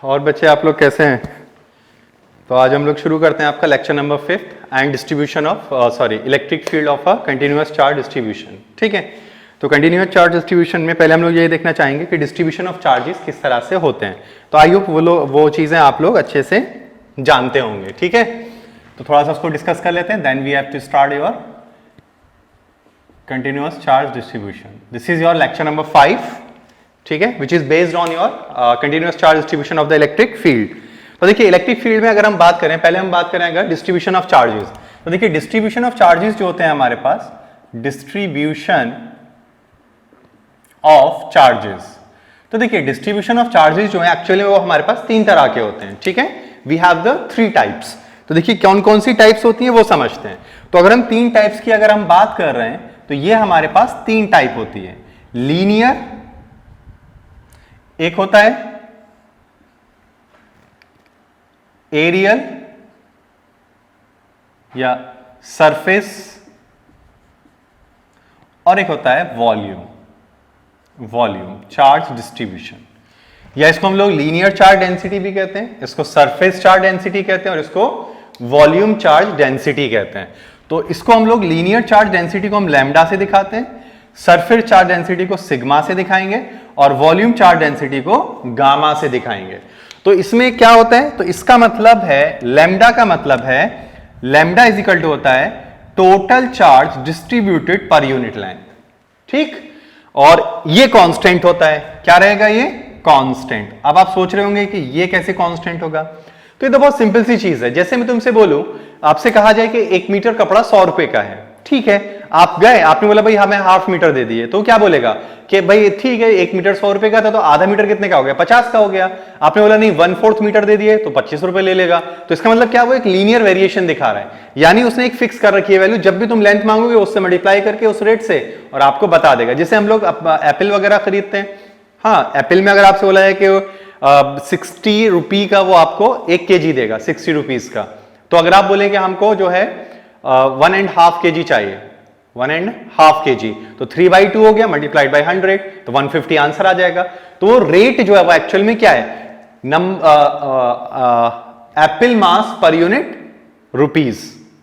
और बच्चे आप लोग कैसे हैं? तो आज हम लोग शुरू करते हैं आपका lecture number 5 and distribution of electric field of a continuous charge distribution. ठीक है, तो कंटिन्यूअस चार्ज डिस्ट्रीब्यूशन में पहले हम लोग ये देखना चाहेंगे कि डिस्ट्रीब्यूशन ऑफ चार्जेस किस तरह से होते हैं। तो आई होप वो चीजें आप लोग अच्छे से जानते होंगे। ठीक है, तो थोड़ा सा उसको डिस्कस कर लेते हैं, then we have to start your continuous charge distribution. This is your lecture number 5, ठीक है, which is based on your continuous charge distribution of the electric field. तो देखिए इलेक्ट्रिक फील्ड में अगर हम बात करें, पहले हम बात करें अगर डिस्ट्रीब्यूशन ऑफ चार्जेस, तो देखिए डिस्ट्रीब्यूशन ऑफ चार्जेस जो होते हैं हमारे पास, डिस्ट्रीब्यूशन ऑफ चार्जेस, तो देखिए डिस्ट्रीब्यूशन ऑफ चार्जेस जो है एक्चुअली वो हमारे पास तीन तरह के होते हैं। ठीक है, वी हैव द 3 टाइप्स। तो देखिए कौन कौन सी टाइप्स होती हैं वो समझते हैं। तो अगर हम 3 टाइप्स की अगर हम बात कर रहे हैं तो ये हमारे पास 3 टाइप होती है। लीनियर एक होता है, एरियल या सरफेस, और एक होता है वॉल्यूम चार्ज डिस्ट्रीब्यूशन, या इसको हम लोग लीनियर चार्ज डेंसिटी भी कहते हैं, इसको सरफेस चार्ज डेंसिटी कहते हैं और इसको वॉल्यूम चार्ज डेंसिटी कहते हैं। तो इसको हम लोग लीनियर चार्ज डेंसिटी को हम लैम्डा से दिखाते हैं, सरफेस चार्ज डेंसिटी को सिग्मा से दिखाएंगे और वॉल्यूम चार्ज डेंसिटी को गामा से दिखाएंगे। तो इसमें क्या होता है, तो इसका मतलब है लैम्डा का मतलब है लैम्डा इज इक्वल टू होता है total charge distributed per unit length. ठीक, और ये कांस्टेंट होता है, क्या रहेगा ये कांस्टेंट। अब आप सोच रहे होंगे कि ये कैसे कांस्टेंट होगा, तो ये तो बहुत सिंपल सी चीज है। जैसे मैं तुमसे बोलूं, आपसे कहा जाए कि 1 मीटर कपड़ा 100 रुपए का है, ठीक है, आप गए, आपने बोला भाई हमें हाफ मीटर दे दिए, तो क्या बोलेगा कि भाई ठीक है 1 मीटर 100 रुपए का था, तो आधा मीटर कितने का हो गया, 50 का हो गया। आपने बोला नहीं 1/4 मीटर दे दिए तो 25 रुपए ले लेगा। तो इसका मतलब क्या, वो एक लीनियर वेरिएशन दिखा रहा है, यानी उसने एक फिक्स कर रखी है वैल्यू, जब भी तुम लेंथ मांगोगे उससे मल्टीप्लाई करके उस रेट से और आपको बता देगा। जैसे हम लोग एप्पल वगैरह खरीदते हैं, हाँ एप्पल में अगर आपसे बोला है कि 60 रुपी का वो आपको 1 kg देगा, 60 रुपीज का, तो अगर आप बोले कि हमको जो है 1.5 kg चाहिए, 1.5 kg, तो 3/2 हो गया मल्टीप्लाइड बाय 100, तो 150 आंसर आ जाएगा। तो वो रेट जो है वो एक्चुअल में क्या है, एप्पल मास पर यूनिट रुपीज,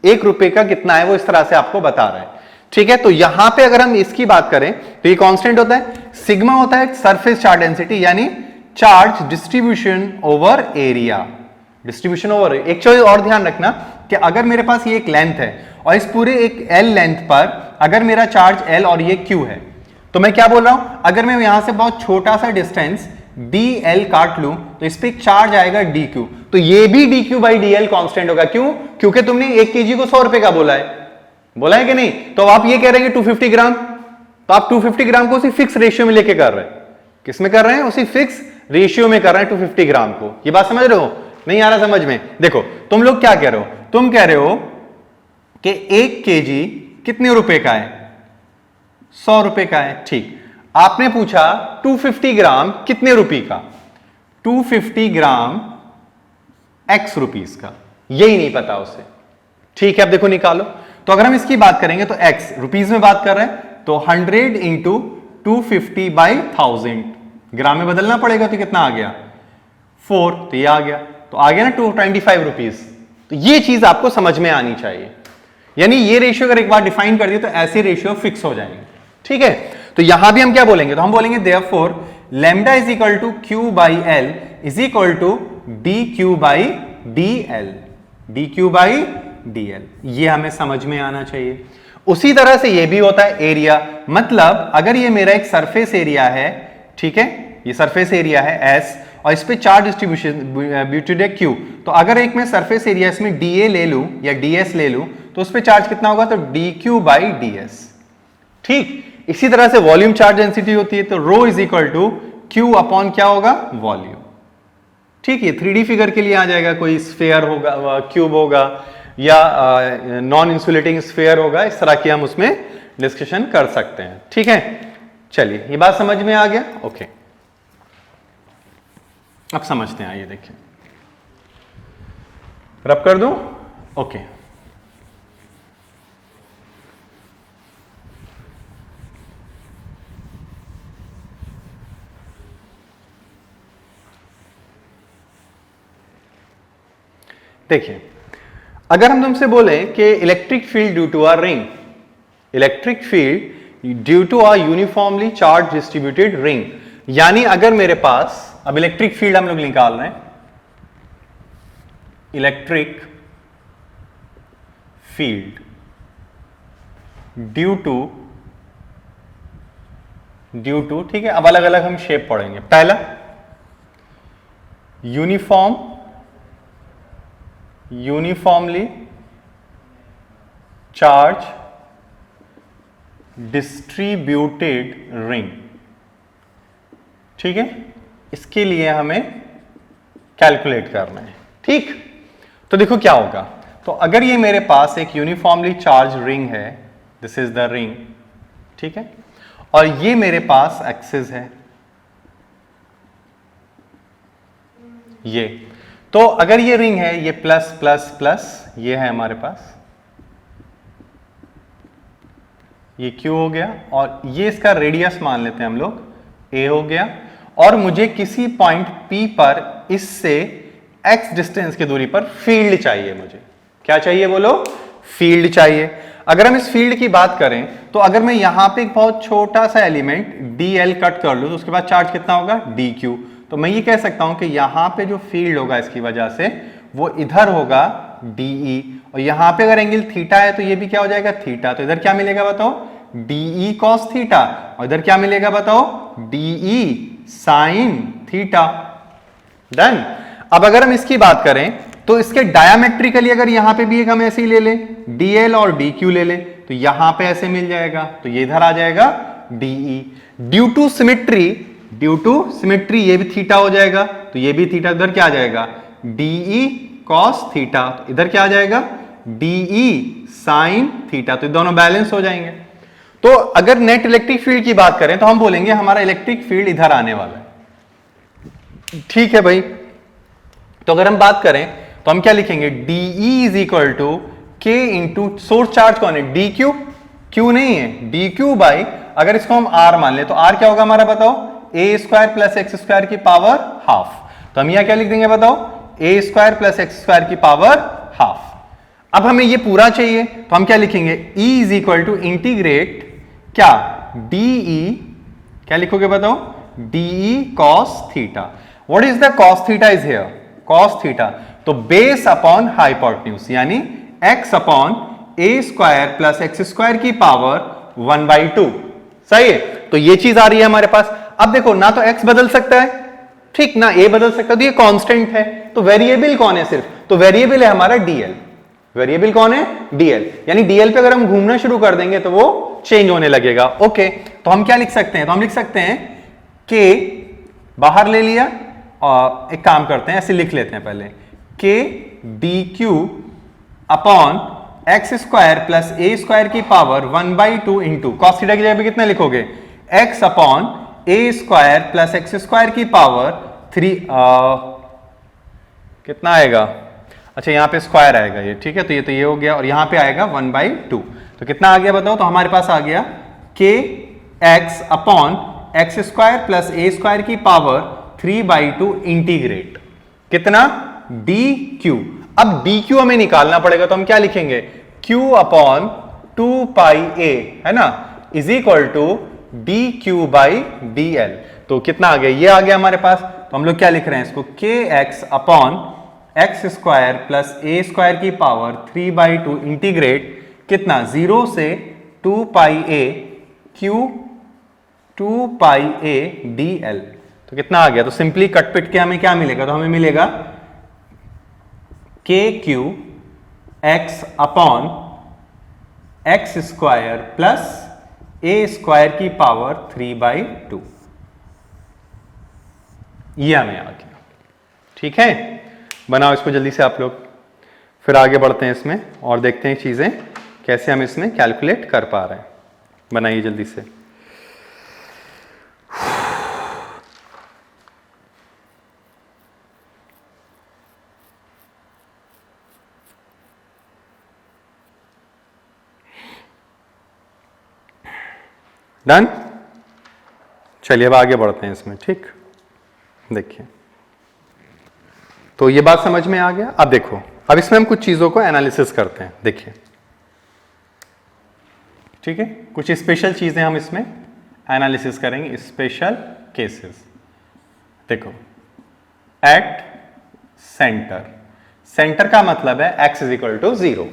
1 रुपए का कितना है वो इस तरह से आपको बता रहा है। ठीक है, तो यहां पे अगर हम इसकी बात करें तो ये कांस्टेंट होता है, सिग्मा होता है सरफेस चार्ज डेंसिटी, यानी charge distribution over area, distribution over. एक चीज और ध्यान रखना कि अगर मेरे पास ये एक लेंथ है और इस पूरे एक L लेंथ पर अगर मेरा चार्ज L और ये Q है, तो मैं क्या बोल रहा हूं, अगर मैं यहां से बहुत छोटा सा डिस्टेंस dl काट लूं तो इस पे एक चार्ज आएगा dq, तो ये भी dq बाई dl कांस्टेंट होगा। क्यों, क्योंकि तुमने 1 kg को 100 रुपए का बोला है कि नहीं। तो आप ये कह रहे हैं कि 250 ग्राम, तो आप 250 ग्राम को उसी फिक्स रेशियो में लेके कर रहे हैं। किस में कर रहे हैं, उसी फिक्स रेशियो में कर रहे हैं 250 ग्राम को। ये बात समझ रहे हो, नहीं आ रहा समझ में? देखो तुम लोग क्या कह रहे हो, तुम कह रहे हो कि 1 kg कितने रुपए का है, 100 रुपए का है। ठीक, आपने पूछा 250 ग्राम कितने रुपए का, 250 ग्राम x रुपीस का, यही नहीं पता उसे। ठीक है, अब देखो निकालो, तो अगर हम इसकी बात करेंगे तो x रुपीस में बात कर रहे हैं, तो 100 इंटू 250 बाई 1000 ग्राम में बदलना पड़ेगा, तो कितना आ गया 4, तो ये आ गया, तो आ गया ना 225 रुपीज। तो ये चीज आपको समझ में आनी चाहिए, यानी ये रेशियो अगर एक बार डिफाइन कर दिए तो ऐसे रेशियो फिक्स हो जाएंगे। ठीक है, तो यहां भी हम क्या बोलेंगे, तो हम बोलेंगे therefore lambda is equal to Q by L is equal to dQ by DL, dQ by DL, ये हमें समझ में आना चाहिए। उसी तरह से ये भी होता है एरिया, मतलब अगर ये मेरा एक सरफेस एरिया है, ठीक है, ये सरफेस एरिया है S और इस पे चार्ज डिस्ट्रीब्यूटेड है Q, तो अगर एक मैं सरफेस एरिया इसमें dA ले लूं या ds ले लूं तो उस पे चार्ज कितना होगा, तो dQ बाई ds। ठीक, इसी तरह से वॉल्यूम चार्ज डेंसिटी होती है, तो rho is equal to Q upon क्या होगा, वॉल्यूम। ठीक है, 3D फिगर के लिए आ जाएगा, कोई स्फीयर होगा, क्यूब होगा या नॉन इंसुलेटिंग स्फीयर होगा, इस तरह की हम उसमें डिस्कशन कर सकते हैं। ठीक है, चलिए ये बात समझ में आ गया, ओके। अब समझते हैं, आइए देखिए, रब कर दूं, ओके। देखिए, अगर हम तुमसे बोले कि electric field due to a ring, electric field due to a uniformly charge distributed ring, यानी अगर मेरे पास, अब इलेक्ट्रिक फील्ड हम लोग निकाल रहे हैं, इलेक्ट्रिक फील्ड ड्यू टू, ठीक है, अब अलग अलग हम शेप पढ़ेंगे। पहला यूनिफॉर्मली चार्ज डिस्ट्रीब्यूटेड रिंग, ठीक है, इसके लिए हमें कैलकुलेट करना है। ठीक, तो देखो क्या होगा। तो अगर ये मेरे पास एक यूनिफॉर्मली चार्ज रिंग है, दिस इज द रिंग, ठीक है, और ये मेरे पास एक्सिस है, ये, तो अगर ये रिंग है, ये प्लस प्लस प्लस, ये है हमारे पास, ये Q हो गया, और ये इसका रेडियस मान लेते हैं हम लोग, A हो गया, और मुझे किसी पॉइंट P पर इससे x डिस्टेंस की दूरी पर फील्ड चाहिए। मुझे क्या चाहिए बोलो? फील्ड चाहिए। अगर हम इस फील्ड की बात करें तो अगर मैं यहां पे एक बहुत छोटा सा एलिमेंट dl कट कर लूं तो उसके बाद चार्ज कितना होगा? dq। तो मैं ये कह सकता हूं कि यहां पे जो फील्ड होगा इसकी वजह से वो इधर होगा de, और यहां पे अगर एंगल थीटा है तो ये भी क्या हो जाएगा? थीटा। तो इधर क्या मिलेगा बताओ? de cos थीटा, और इधर क्या मिलेगा बताओ? de sin theta. डन। अब अगर हम इसकी बात करें तो इसके डायमेट्रिकली अगर यहां पे भी एक हम ऐसे ही ले लें, dl और dq ले लें, तो यहां पे ऐसे मिल जाएगा, तो ये इधर आ जाएगा de। ड्यू टू सिमेट्री ये भी थीटा हो जाएगा, तो ये भी थीटा, इधर क्या आ जाएगा? de cos थीटा, तो इधर क्या आ जाएगा? de sin theta. तो दोनों बैलेंस हो जाएंगे। तो अगर नेट इलेक्ट्रिक फील्ड की बात करें तो हम बोलेंगे हमारा इलेक्ट्रिक फील्ड इधर आने वाला है। ठीक है भाई। तो अगर हम बात करें तो हम क्या लिखेंगे? de is equal to k into source charge कौन है? dq, q नहीं है, dq बाई, अगर इसको हम r मान ले तो r क्या होगा हमारा बताओ? a square plus x square की पावर हाफ। तो हम यहां क्या लिख देंगे बताओ? a square plus x square की पावर हाफ। अब हमें ये पूरा चाहिए तो हम क्या लिखेंगे? e is equal to integrate क्या? de, क्या लिखोगे बताओ? de cos theta. What is the cos theta is here? cos theta, तो बेस अपॉन हाइपोटेन्यूज, यानी x upon a square plus x square की पावर 1/2। सही है, तो ये चीज आ रही है हमारे पास। अब देखो, ना तो x बदल सकता है, ठीक, ना a बदल सकता है, तो ये कांस्टेंट है। तो वेरिएबल कौन है सिर्फ? तो वेरिएबल है हमारा dl। वेरिएबल कौन है? dl। यानी dl पे अगर हम घूमना शुरू कर देंगे तो वो चेंज होने लगेगा। ओके, तो हम क्या लिख सकते हैं? तो हम लिख सकते हैं k बाहर ले लिया, और एक काम करते हैं, ऐसे लिख लेते हैं पहले, k dq upon x square plus ए स्क्वायर की पावर 1/2 इंटू कॉस थीटा की जगह पे कितना लिखोगे? x upon a square plus x square की पावर 3, कितना आएगा? अच्छा, यहां पे स्क्वायर आएगा ये, ठीक है, तो ये हो गया, और यहां पे आएगा 1/2। तो कितना आ गया बताओ? तो हमारे पास आ गया k x upon x square plus ए स्क्वायर की पावर 3/2 इंटीग्रेट कितना? dq। अब dq हमें निकालना पड़ेगा, तो हम क्या लिखेंगे? q अपॉन 2πa, है ना, is equal to dq by dl। तो कितना आ गया? ये आ गया हमारे पास। तो हम लोग क्या लिख रहे हैं इसको? kx upon x square plus ए स्क्वायर की पावर 3/2 इंटीग्रेट कितना? 0 से 2πa q 2πa dl। तो कितना आ गया? तो सिंपली कट पिट के हमें क्या मिलेगा? तो हमें मिलेगा kq x upon x square plus ए स्क्वायर की पावर 3/2। ये हमें आ गया। ठीक है, बनाओ इसको जल्दी से आप लोग, फिर आगे बढ़ते हैं इसमें और देखते हैं चीजें कैसे हम इसमें कैलकुलेट कर पा रहे हैं। बनाइए जल्दी से। डन। चलिए अब आगे बढ़ते हैं इसमें। ठीक, देखिए, तो ये बात समझ में आ गया। अब देखो, अब इसमें हम कुछ चीजों को एनालिसिस करते हैं, देखिए, ठीक है, कुछ स्पेशल चीजें हम इसमें एनालिसिस करेंगे, स्पेशल केसेस। देखो, एट सेंटर, सेंटर का मतलब है x इज इक्वल टू 0।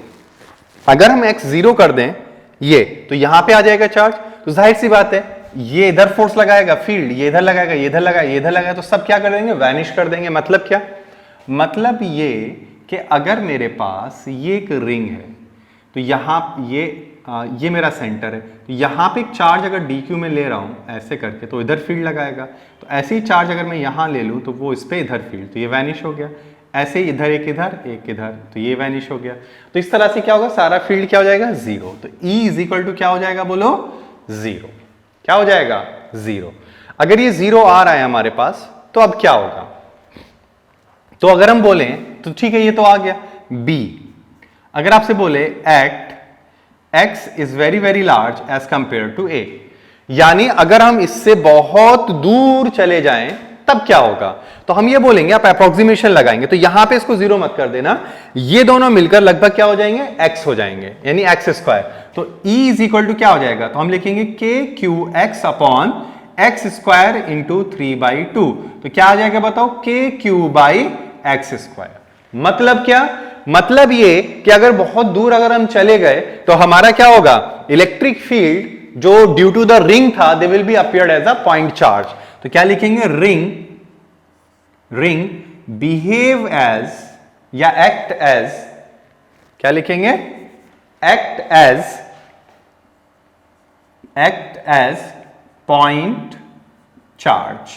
अगर हम x 0 कर दें ये, तो यहां पे आ जाएगा चार्ज, तो जाहिर सी बात है ये इधर फोर्स लगाएगा फील्ड, ये इधर लगाएगा, ये इधर लगाएगा, ये इधर लगाएगा, तो सब क्या कर देंगे, वैनिश कर देंगे। मतलब क्या, मतलब ये कि अगर मेरे पास ये एक रिंग है, तो यहां ये मेरा सेंटर है, तो यहां पे एक चार्ज अगर dq में ले रहा हूं ऐसे करके, तो इधर फील्ड लगाएगा। तो ऐसे ही चार्ज अगर मैं यहां ले लूं, तो वो इस पे इधर फील्ड, तो ये वैनिश हो गया। ऐसे ही इधर एक इधर, तो ये वैनिश हो गया। तो इस तरह से क्या होगा, सारा फील्ड क्या हो जाएगा, 0। तो E इज इक्वल टू क्या हो जाएगा, बोलो 0। क्या हो जाएगा, 0। अगर ये 0 आ रहा है हमारे पास, तो अब क्या होगा, तो अगर हम बोले तो ठीक है, ये तो आ गया। B, अगर आपसे बोले at x is very very large as compare to a, यानी अगर हम इससे बहुत दूर चले जाएं तब क्या होगा, तो हम ये बोलेंगे, आप अप्रोक्सीमेशन लगाएंगे, तो यहां पे इसको 0 मत कर देना, ये दोनों मिलकर लगभग क्या हो जाएंगे, x हो जाएंगे, यानी x स्क्वायर। तो E इज इक्वल टू क्या हो जाएगा, तो हम लिखेंगे KQX upon x square into 3/2। तो क्या आ जाएगा बताओ, KQ/x स्क्वायर। मतलब क्या, मतलब ये कि अगर बहुत दूर अगर हम चले गए तो हमारा क्या होगा, इलेक्ट्रिक फील्ड जो ड्यू टू द रिंग था, they will be appeared as a point charge. तो क्या लिखेंगे, रिंग बिहेव एज या एक्ट एज, क्या लिखेंगे, एक्ट एज पॉइंट चार्ज।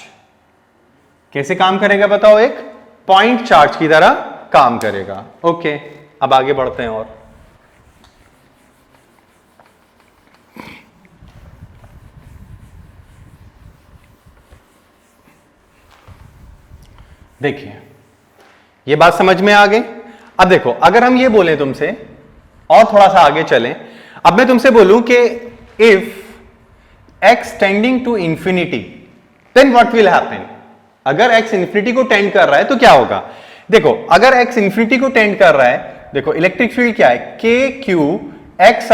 कैसे काम करेगा बताओ, एक पॉइंट चार्ज की तरह काम करेगा। ओके, अब आगे बढ़ते हैं। और देखिए, ये बात समझ में आ गई। अब देखो, अगर हम ये बोलें तुमसे और थोड़ा सा आगे चलें, अब मैं तुमसे बोलूं कि if x tending to infinity then what will happen. अगर x इंफिनिटी को टेंड कर रहा है तो क्या होगा, देखो, अगर x इंफिनिटी को टेंड कर रहा है, देखो इलेक्ट्रिक फील्ड क्या है, KQ x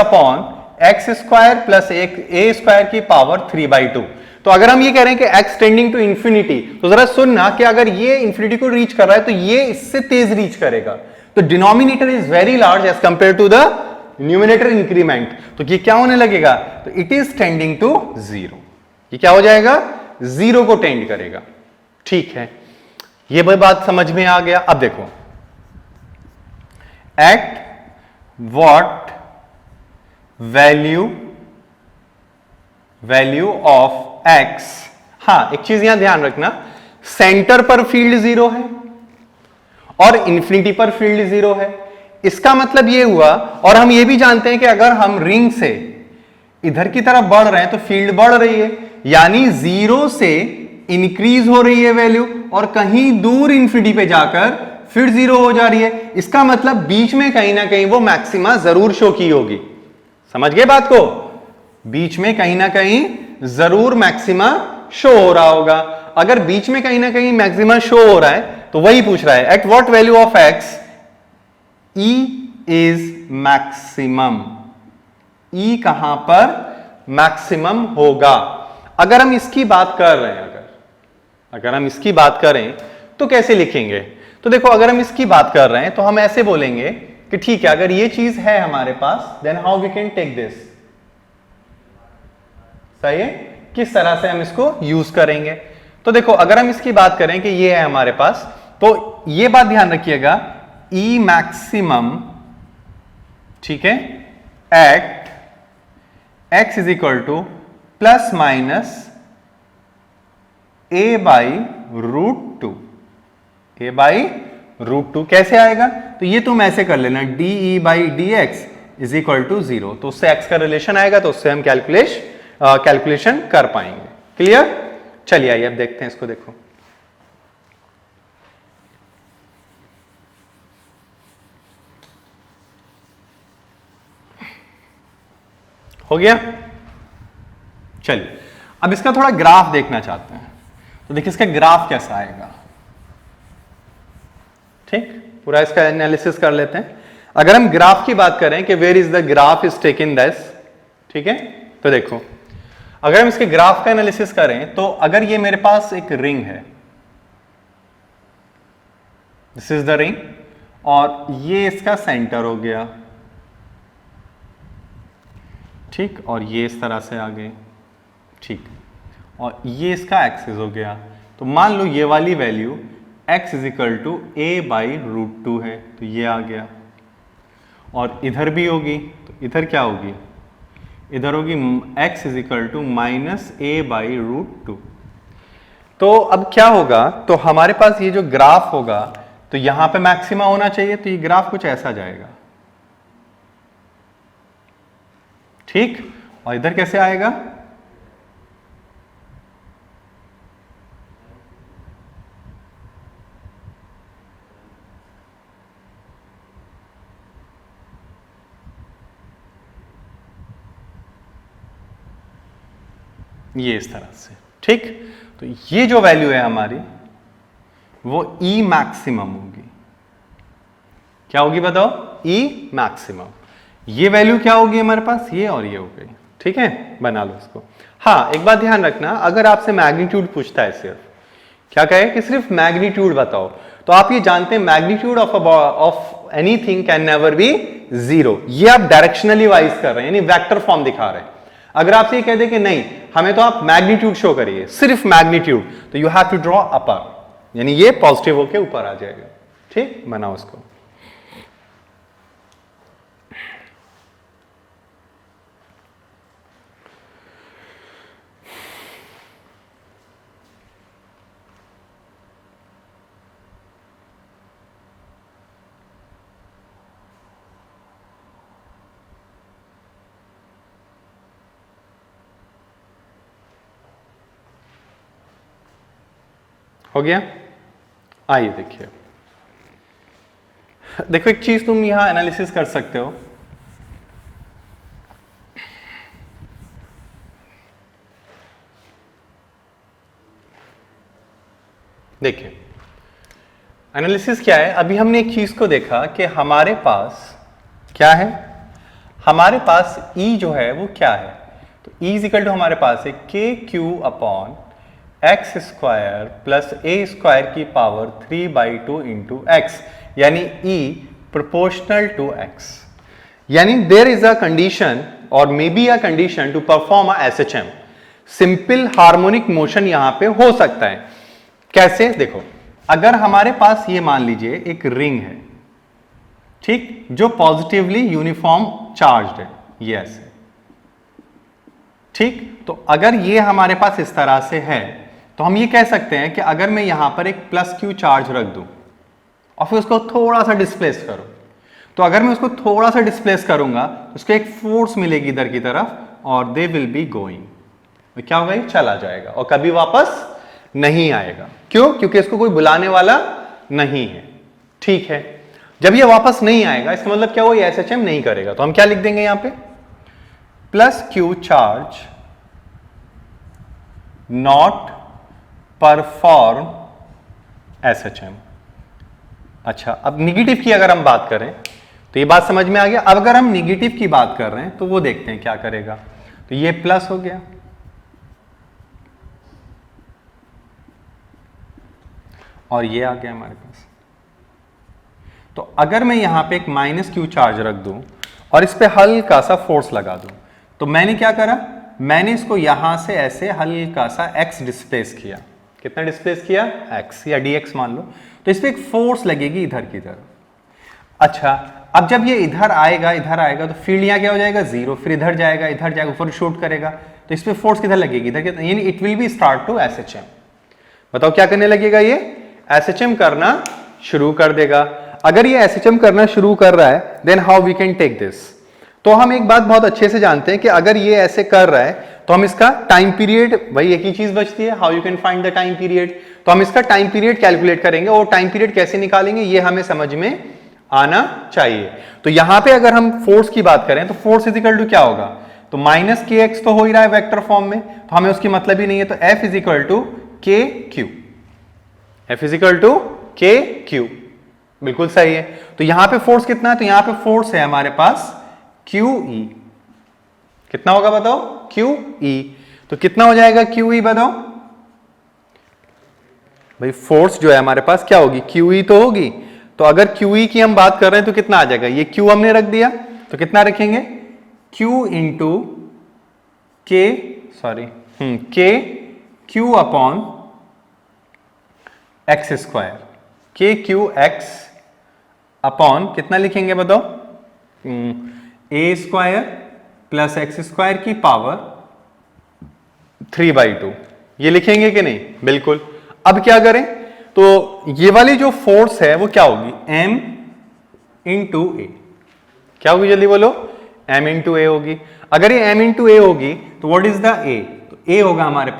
x square plus a square की पावर 3/2। तो अगर हम ये कह रहे हैं कि x टेंडिंग टू इंफिनिटी, तो जरा सुनना कि अगर ये इंफिनिटी को रीच कर रहा है तो ये इससे तेज रीच करेगा, तो denominator is very large as compare to the numerator increment. तो ये क्या होने लगेगा, तो इट इज टेंडिंग टू 0। ये क्या हो जाएगा, 0 को टेंड करेगा। ठीक है, ये बात समझ में आ गया। अब देखो, at what value of x, हाँ एक चीज यहां ध्यान रखना, सेंटर पर फील्ड 0 है और इंफिनिटी पर फील्ड 0 है। इसका मतलब ये हुआ, और हम ये भी जानते हैं कि अगर हम रिंग से इधर की तरफ बढ़ रहे हैं तो फील्ड बढ़ रही है, यानी 0 से इंक्रीज हो रही है वैल्यू, और कहीं दूर इंफिनिटी पे जाकर फिर 0 हो जा रही है। इसका मतलब बीच में कहीं ना कहीं वो मैक्सिमा जरूर शो की होगी। समझ गए बात को, बीच में कहीं ना कहीं जरूर मैक्सिमा शो हो रहा होगा। अगर बीच में कहीं ना कहीं मैक्सिमा शो हो रहा है तो वही पूछ रहा है, at what value of x E is maximum. E कहां पर मैक्सिमम होगा। अगर हम इसकी बात कर रहे हैं, अगर हम इसकी बात करें तो कैसे लिखेंगे, तो देखो, अगर हम इसकी बात कर रहे हैं तो हम ऐसे बोलेंगे कि ठीक है, अगर ये चीज है हमारे पास, then how we can take this. सही है, किस तरह से हम इसको यूज करेंगे। तो देखो, अगर हम इसकी बात करें कि ये है हमारे पास, तो ये बात ध्यान रखिएगा, E मैक्सिमम, ठीक है, at x is equal to plus minus a/√2। a/√2 कैसे आएगा, तो ये तुम ऐसे कर लेना, dE/dx इज इक्वल टू 0। तो उससे x का रिलेशन आएगा, तो उससे हम कैलकुलेशन कर पाएंगे। क्लियर, चलिए आइए अब देखते हैं इसको। देखो, हो गया। चलिए अब इसका थोड़ा ग्राफ देखना चाहते हैं, तो देखिए इसका ग्राफ कैसा आएगा। ठीक, पूरा इसका एनालिसिस कर लेते हैं। अगर हम ग्राफ की बात करें कि where is the graph is taken this, ठीक है, तो देखो अगर हम इसके ग्राफ का एनालिसिस करें तो अगर ये मेरे पास एक रिंग है, दिस इज द रिंग, और ये इसका सेंटर हो गया, ठीक, और ये इस तरह से आ गए, ठीक, और ये इसका एक्सिस हो गया। तो मान लो ये वाली value x is equal to a/√2 है, तो ये आ गया, और इधर भी होगी, तो इधर क्या होगी, इधर होगी x is equal to -a/√2। तो अब क्या होगा, तो हमारे पास ये जो ग्राफ होगा, तो यहां पे मैक्सिमा होना चाहिए, तो ये ग्राफ कुछ ऐसा जाएगा, ठीक, और इधर कैसे आएगा, ये इस तरह से, ठीक। तो ये जो वैल्यू है हमारी वो E मैक्सिमम होगी, क्या होगी बताओ, E मैक्सिमम। ये वैल्यू क्या होगी हमारे पास, ये और ये हो गई, ठीक है, बना लो इसको। हाँ, एक बात ध्यान रखना, अगर आपसे मैग्नीट्यूड पूछता है, सिर्फ क्या कहे कि सिर्फ मैग्नीट्यूड बताओ, तो आप ये जानते हैं magnitude of anything can never be zero. ये आप डायरेक्शनली वाइज कर रहे हैं, यानी वेक्टर फॉर्म दिखा रहे हैं। अगर आपसे ये कह दे कि नहीं हमें तो आप मैग्नीट्यूड शो करिए, सिर्फ मैग्नीट्यूड, तो यू हैव टू ड्रॉ अपर, यानी ये पॉजिटिव होके ऊपर आ जाएगा, ठीक, बनाओ इसको। हो गया, आइए देखिए, देखो एक चीज तुम यहां एनालिसिस कर सकते हो, देखिए एनालिसिस क्या है। अभी हमने एक चीज को देखा कि हमारे पास क्या है, हमारे पास E जो है वो क्या है, तो E इज इक्वल टू हमारे पास है KQ/x² प्लस a² की पावर 3/2 इंटू x, यानी E प्रोपोर्शनल टू x, यानी देयर इज अ कंडीशन और may be a condition to perform a SHM, simple harmonic motion यहां पे हो सकता है। कैसे, देखो अगर हमारे पास ये मान लीजिए एक रिंग है, ठीक, जो पॉजिटिवली यूनिफॉर्म चार्ज्ड है, ये ऐसे, ठीक, तो अगर ये हमारे पास इस तरह से है, तो हम ये कह सकते हैं कि अगर मैं यहां पर एक +Q चार्ज रख दूं और फिर उसको थोड़ा सा डिस्प्लेस करूं, तो अगर मैं उसको थोड़ा सा डिस्प्लेस करूंगा तो उसको एक फोर्स मिलेगी इधर की तरफ और दे विल बी गोइंग, तो क्या होगा, ये चला जाएगा और कभी वापस नहीं आएगा। क्यों, क्योंकि इसको कोई बुलाने वाला नहीं है, ठीक है। जब ये वापस नहीं आएगा इसका मतलब क्या हुआ, ये SHM नहीं करेगा, तो हम क्या लिख देंगे यहां पे, +Q charge not perform SHM। अच्छा, अब निगेटिव की अगर हम बात करें तो ये बात समझ में आ गया। अब अगर हम निगेटिव की बात कर रहे हैं तो वो देखते हैं क्या करेगा, तो ये प्लस हो गया और ये आ गया हमारे पास। तो अगर मैं यहां पे एक -Q चार्ज रख दूं और इस पे हल्का सा फोर्स लगा दूं, तो मैंने क्या करा, मैंने इसको यहां से ऐसे हल्का सा x डिस्प्लेस किया, कितना डिस्प्लेस किया, x या dx मान लो, तो इस पे एक फोर्स लगेगी इधर की तरफ। अच्छा, अब जब ये इधर आएगा तो फील्ड यहां क्या हो जाएगा, 0, फिर इधर जाएगा ऊपर शूट करेगा, तो इस पे फोर्स किधर लगेगी, इधर, यानी it will be start to SHM। बताओ क्या करने लगेगा, ये SHM करना शुरू कर देगा। अगर ये SHM करना शुरू कर रहा है then how we can take this, तो हम एक बात बहुत अच्छे से जानते हैं कि अगर ये ऐसे कर रहा है तो हम इसका टाइम पीरियड, भाई एक ही चीज बचती है, how you can find the time period, तो हम इसका टाइम पीरियड कैलकुलेट करेंगे और टाइम पीरियड कैसे निकालेंगे ये हमें समझ में आना चाहिए। तो यहां पे अगर हम फोर्स की बात करें तो फोर्स इज इक्वल टू क्या होगा, तो -kx तो हो ही रहा है वेक्टर फॉर्म में, तो हमें उसकी मतलब ही नहीं है, तो F is equal to KQ, F is equal to KQ, बिल्कुल सही है। तो यहां पे फोर्स कितना है, तो यहां पे फोर्स है हमारे पास QE। कितना होगा बताओ, QE। तो कितना हो जाएगा QE बताओ भाई, फोर्स जो है हमारे पास क्या होगी, QE तो होगी। तो अगर QE की हम बात कर रहे हैं तो कितना आ जाएगा, ये Q हमने रख दिया तो कितना रखेंगे, Q into K, sorry K Q upon x square, के क्यू एक्स अपॉन कितना लिखेंगे बताओ, ए स्क्वायर प्लस एक्स स्क्वायर की पावर 3/2, ये लिखेंगे कि नहीं, बिल्कुल। अब क्या करें, तो ये वाली जो फोर्स है वो क्या होगी, m इंटू ए, क्या होगी जल्दी बोलो, m इंटू ए होगी। अगर ये m इंटू ए होगी तो व्हाट इज द a, तो a होगा हमारे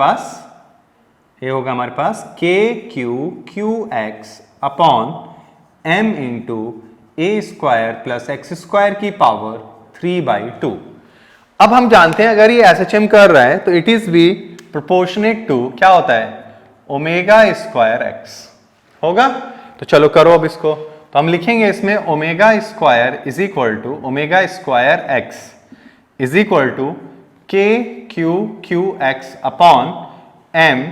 पास, k Q q x upon m into a square plus x square की पावर 3/2। अब हम जानते हैं अगर ये SHM कर रहा है तो it is be proportionate to क्या होता है, ओमेगा स्क्वायर एक्स होगा। तो चलो करो अब इसको, तो हम लिखेंगे इसमें omega square is equal to omega square x is equal to k Q q x upon m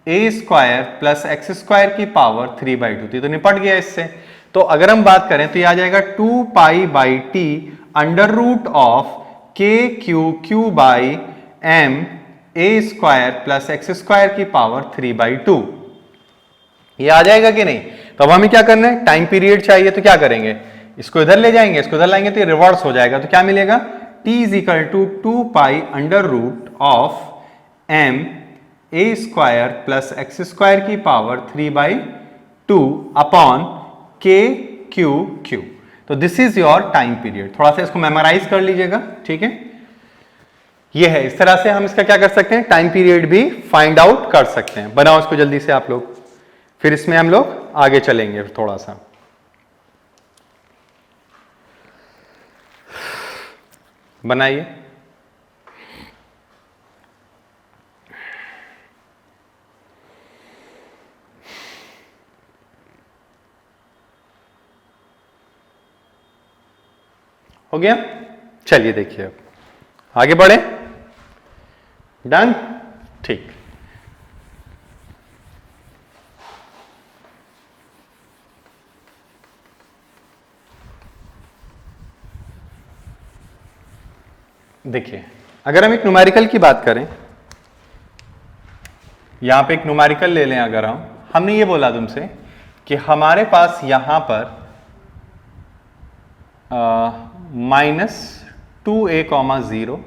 A square plus x square की पावर 3/2 थी, तो निपट गया इससे। तो अगर हम बात करें तो ये आ जाएगा 2π/t under root of K Q Q by M A square plus x square की पावर 3/2, ये आ जाएगा कि नहीं। तो अब हमें क्या करना है, टाइम पीरियड चाहिए, तो क्या करेंगे, इसको इधर ले जाएंगे, इसको इधर लाएंगे तो ये रिवर्स हो जाएगा। तो क्या मिलेगा, t is equal to 2π under root of m A square plus x square की power 3/2 upon k Q q. तो this is your time period, थोड़ा सा इसको मेमोराइज कर लीजिएगा, ठीक है। ये है, इस तरह से हम इसका क्या कर सकते हैं, टाइम पीरियड भी फाइंड आउट कर सकते हैं। बनाओ इसको जल्दी से आप लोग, फिर इसमें हम लोग आगे चलेंगे थोड़ा सा। बनाइए, हो गया। चलिए देखिए अब आगे बढ़े, डन, ठीक। देखिए अगर हम एक न्यूमेरिकल की बात करें, यहां पे एक न्यूमेरिकल ले लें, अगर हमने ये बोला तुमसे कि हमारे पास यहां पर -2a,0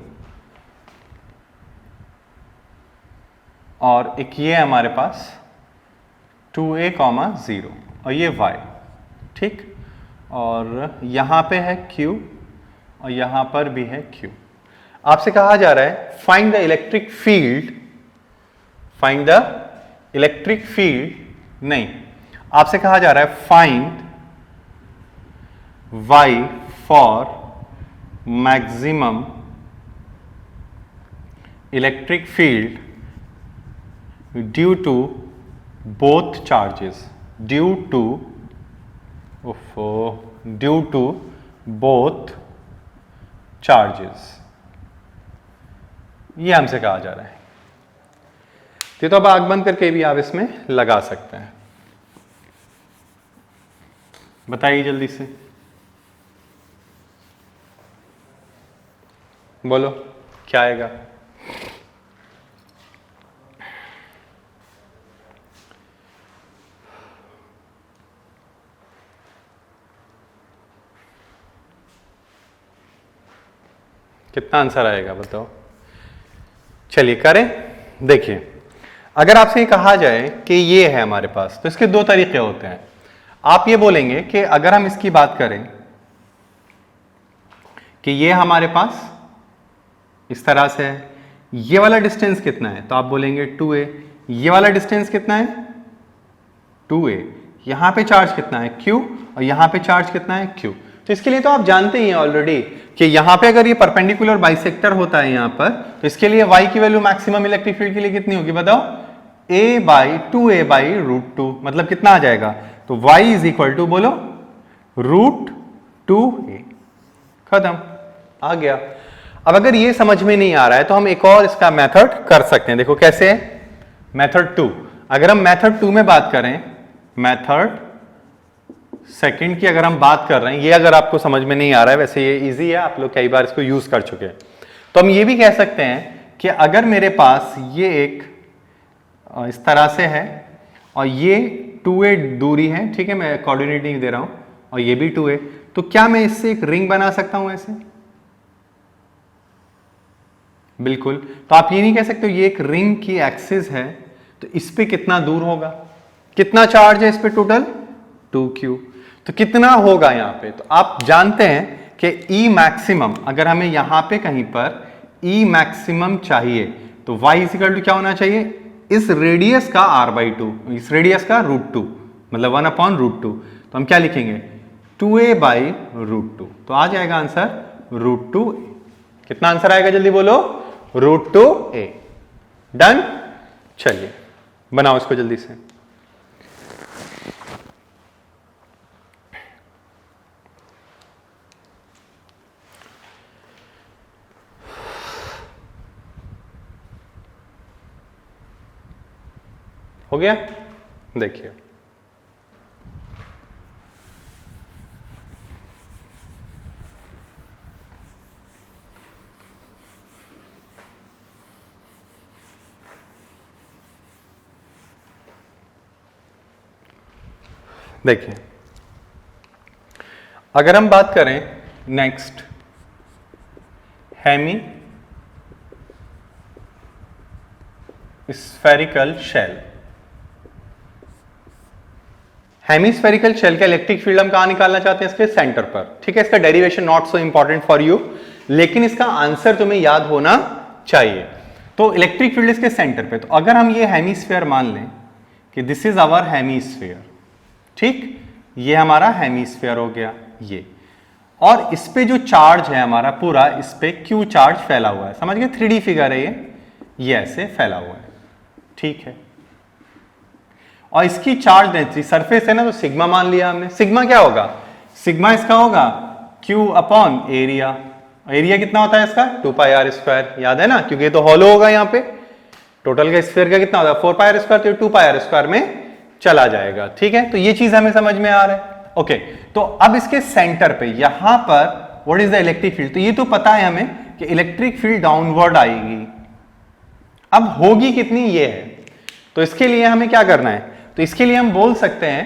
और एक ये है हमारे पास 2a,0 और ये y, ठीक, और यहां पे है q और यहां पर भी है q। आपसे कहा जा रहा है find the electric field, find the electric field नहीं, आपसे कहा जा रहा है find y for maximum electric field due to both charges, due to both charges, ये हमसे कहा जा रहा है। तो अब आग बंद करके भी आप इसमें लगा सकते हैं। बताइए जल्दी से, बोलो क्या आएगा। कितना आंसर आएगा बताओ, चलिए करें। देखिए अगर आपसे कहा जाए कि ये है हमारे पास, तो इसके दो तरीके होते हैं। आप ये बोलेंगे कि अगर हम इसकी बात करें कि ये हमारे पास इस तरह से है, ये वाला डिस्टेंस कितना है, तो आप बोलेंगे 2a। ये वाला डिस्टेंस कितना है 2a, यहां पे चार्ज कितना है q और यहां पे चार्ज कितना है q। तो इसके लिए तो आप जानते ही हैं ऑलरेडी कि यहां पे अगर ये परपेंडिकुलर बाइसेक्टर होता है यहां पर, तो इसके लिए y की वैल्यू मैक्सिमम इलेक्ट्रिक फील्ड के लिए कितनी होगी बताओ, a/2a/√2, मतलब कितना आ जाएगा, तो y इज इक्वल टू बोलो √2a, खत्म, आ गया। अब अगर ये समझ में नहीं आ रहा है तो हम एक और इसका मेथड कर सकते हैं। देखो कैसे है, मेथड 2। अगर हम मेथड 2 में बात करें, मेथड सेकंड की अगर हम बात कर रहे हैं, ये अगर आपको समझ में नहीं आ रहा है, वैसे ये इजी है, आप लोग कई बार इसको यूज कर चुके हैं, तो हम ये भी कह सकते हैं कि अगर मेरे पास ये एक इस तरह से है और ये 2a दूरी है, ठीक है, मैं कोऑर्डिनेट नहीं दे रहा हूं, और ये भी 2a, तो क्या मैं इससे एक रिंग बना सकता हूं ऐसे? बिल्कुल। तो आप ये नहीं कह सकते ये एक रिंग की एक्सिस है, तो इस पे कितना दूर होगा, कितना चार्ज है इस पे टोटल, 2q, तो कितना होगा यहां पे? तो आप जानते हैं कि E मैक्सिमम, अगर हमें यहां पे कहीं पर E मैक्सिमम चाहिए तो y इक्वल टू क्या होना चाहिए, इस रेडियस का r/2, इस रेडियस का √2, मतलब 1/√2। तो हम क्या लिखेंगे, 2a/√2, तो आ जाएगा आंसर √2a। कितना आंसर आएगा जल्दी बोलो, √2a। डन, चलिए बनाओ इसको जल्दी से। हो गया, देखिए देखिए, अगर हम बात करें next hemi spherical shell, hemispherical shell का इलेक्ट्रिक फील्ड हम कहां निकालना चाहते हैं, इसके सेंटर पर, ठीक है। इसका derivation not so important for you, लेकिन इसका आंसर तुम्हें याद होना चाहिए। तो इलेक्ट्रिक फील्ड इसके सेंटर पे, तो अगर हम ये हेमीस्फीयर मान लें कि दिस इज आवर हेमीस्फीयर, ठीक, ये हमारा हेमीस्फीयर हो गया ये, और इस पे जो चार्ज है हमारा पूरा, इस पे क्यू चार्ज फैला हुआ है, समझ गए, 3D फिगर है ये ऐसे फैला हुआ है, ठीक है। और इसकी चार्ज डेंसिटी, सरफेस है ना, तो सिग्मा मान लिया हमने। सिग्मा क्या होगा, सिग्मा इसका होगा Q अपॉन एरिया। एरिया कितना होता है इसका, 2πr², याद है ना, क्योंकि ये तो हॉलो होगा यहाँ पे। टोटल का स्फीयर का कितना होता है, 4πr², तो 2πr² में चला जाएगा, ठीक है। तो ये चीज हमें समझ में आ रहा है, ओके। तो अब इसके सेंटर पे यहां पर what is the electric field, तो ये तो पता है हमें कि इलेक्ट्रिक फील्ड डाउनवर्ड आएगी। अब होगी कितनी, ये है, तो इसके लिए हमें क्या करना है, तो इसके लिए हम बोल सकते हैं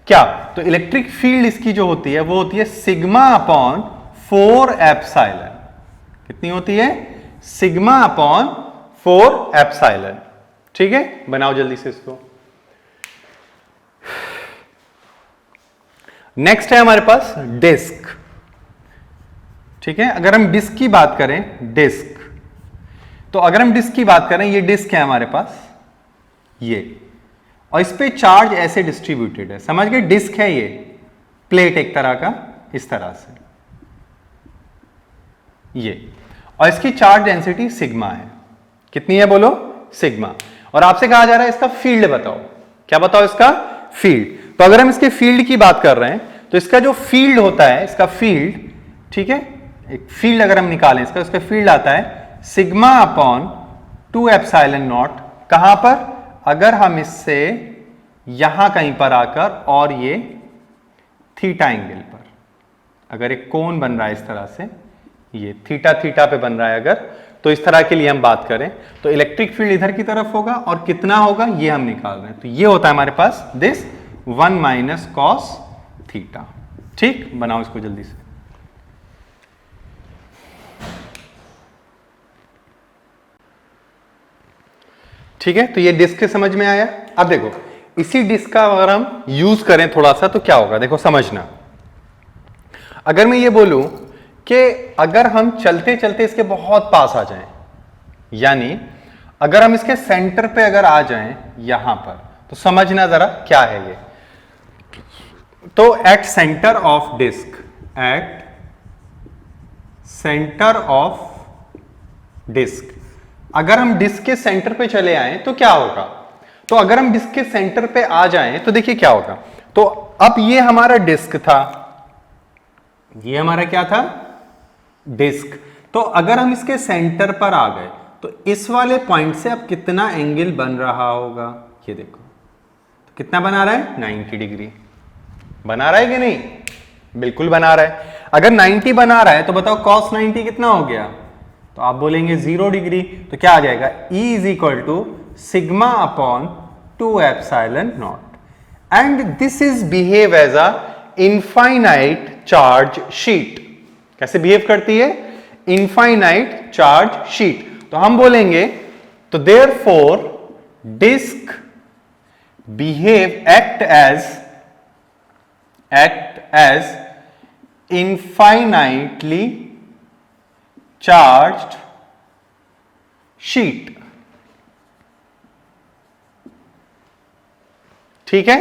क्या, तो इलेक्ट्रिक फील्ड इसकी जो होती है वो होती है सिग्मा अपॉन 4 एप्सिलॉन। कितनी होती है, सिग्मा अपॉन 4 एप्सिलॉन, ठीक है। बनाओ जल्दी से इसको। नेक्स्ट है हमारे पास डिस्क, ठीक है। अगर हम डिस्क की बात करें, डिस्क, तो अगर हम डिस्क की बात करें, ये डिस्क है हमारे पास ये, और इस पे चार्ज ऐसे डिस्ट्रीब्यूटेड है, समझ गए, डिस्क है ये, प्लेट एक तरह का, इस तरह से ये, और इसकी चार्ज डेंसिटी सिग्मा है। कितनी है बोलो, सिग्मा। और आपसे कहा जा रहा है इसका फील्ड बताओ, क्या बताओ इसका फील्ड। तो अगर हम इसके फील्ड की बात कर रहे हैं, तो इसका जो फील्ड होता है, इसका फील्ड, ठीक है, एक फील्ड अगर हम निकालें इसका, उसका फील्ड आता है सिग्मा अपॉन 2 एप्सिलॉन नॉट, कहां पर, अगर हम इससे यहां कहीं पर आकर और ये थीटा एंगल पर, अगर एक कोण बन रहा है इस तरह से, ये थीटा थीटा पे बन रहा है अगर, तो इस तरह के लिए हम बात करें तो इलेक्ट्रिक फील्ड इधर की तरफ होगा, और कितना होगा ये हम निकाल रहे हैं। तो ये होता है हमारे पास दिस 1 माइनस कॉस थीटा, ठीक। बनाओ इसको जल्दी से। ठीक है, तो ये डिस्क समझ में आया। अब देखो इसी डिस्क का अगर हम यूज करें थोड़ा सा, तो क्या होगा, देखो समझना। अगर मैं ये बोलूं कि अगर हम चलते चलते इसके बहुत पास आ जाएं, यानी अगर हम इसके सेंटर पे अगर आ जाएं यहां पर, तो समझना जरा क्या है ये। तो at centre of disc, at centre of disc, अगर हम डिस्क के सेंटर पे चले आए तो क्या होगा, तो अगर हम डिस्क के सेंटर पे आ जाएं तो देखिए क्या होगा। तो अब ये हमारा डिस्क था, ये हमारा क्या था, डिस्क। तो अगर हम इसके सेंटर पर आ गए तो इस वाले पॉइंट से अब कितना एंगल बन रहा होगा, ये देखो। तो कितना बना रहा है, 90 डिग्री बना रहा है कि नहीं, बिल्कुल बना रहा है। अगर 90 बना रहा है तो बताओ cos 90 कितना हो गया, तो आप बोलेंगे 0 डिग्री। तो क्या आ जाएगा, E is equal to sigma upon 2 epsilon naught, and this is behave as a infinite charge sheet. कैसे बिहेव करती है, इनफाइनाइट चार्ज शीट। तो हम बोलेंगे, तो therefore disc behave act as infinitely charged sheet। ठीक है,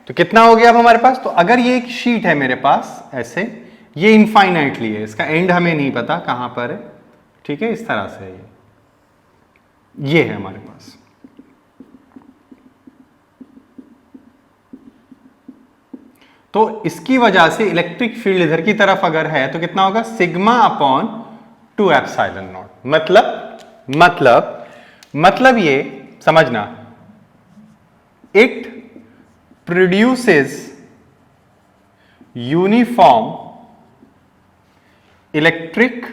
तो कितना हो गया अब हमारे पास, तो अगर ये एक शीट है मेरे पास ऐसे, ये इनफाइनाइटली है, इसका एंड हमें नहीं पता कहां पर है, ठीक है, इस तरह से ये है हमारे पास। तो इसकी वजह से इलेक्ट्रिक फील्ड इधर की तरफ अगर है तो कितना होगा, सिग्मा अपॉन 2 एप्सिलॉन नॉट। मतलब ये समझना, it produces uniform electric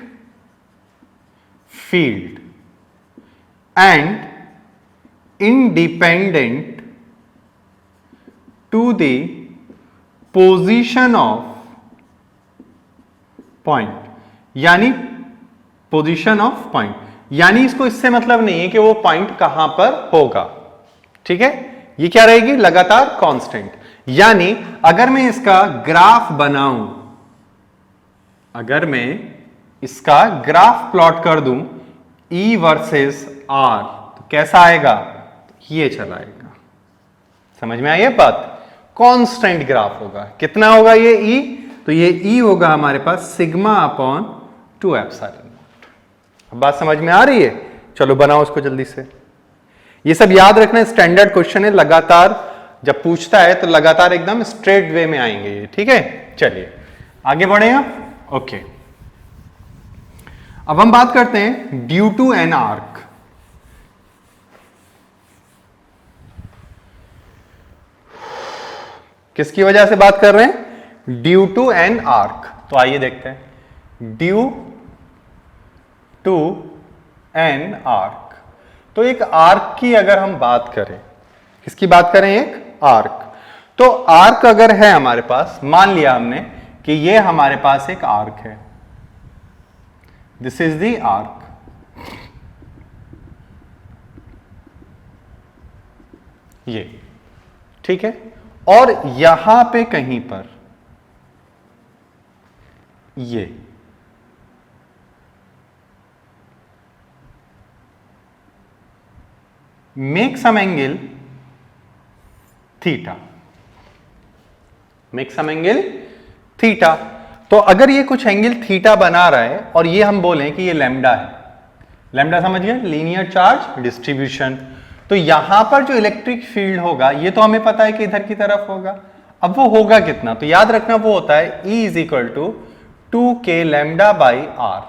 field and independent to the position of point, यानी पोजीशन ऑफ पॉइंट, यानी इसको इससे मतलब नहीं है कि वो पॉइंट कहां पर होगा, ठीक है, ये क्या रहेगी, लगातार कांस्टेंट। यानी अगर मैं इसका ग्राफ बनाऊं, अगर मैं इसका ग्राफ प्लॉट कर दूं E वर्सेस R, तो कैसा आएगा, ये चला आएगा। समझ में आई ये बात, कांस्टेंट ग्राफ होगा। कितना होगा ये E, तो ये E होगा हमारे पास सिग्मा अपॉन 2 एप्सिलॉन नॉट। अब बात समझ में आ रही है, चलो बनाओ उसको जल्दी से। ये सब याद रखना, स्टैंडर्ड क्वेश्चन है, लगातार जब पूछता है तो लगातार एकदम स्ट्रेट वे में आएंगे ये, ठीक है। चलिए आगे बढ़े आप, ओके। अब हम बात करते हैं ड्यू टू एन आर्क। किसकी वजह से बात कर रहे हैं, ड्यू टू एन आर्क। तो आइए देखते हैं, ड्यू टू एन आर्क। तो एक आर्क की अगर हम बात करें, किसकी बात करें, एक आर्क। तो आर्क अगर है हमारे पास, मान लिया हमने कि ये हमारे पास एक आर्क है, दिस इज द आर्क। ये ठीक है, और यहां पे कहीं पर ये make some angle theta, make some angle theta. तो अगर ये कुछ एंगल थीटा बना रहा है और ये हम बोलें कि ये लैम्डा है, लैम्डा समझ गए, लीनियर चार्ज डिस्ट्रीब्यूशन। तो यहां पर जो इलेक्ट्रिक फील्ड होगा ये तो हमें पता है कि इधर की तरफ होगा। अब वो होगा कितना, तो याद रखना वो होता है E is equal to 2k lambda by R.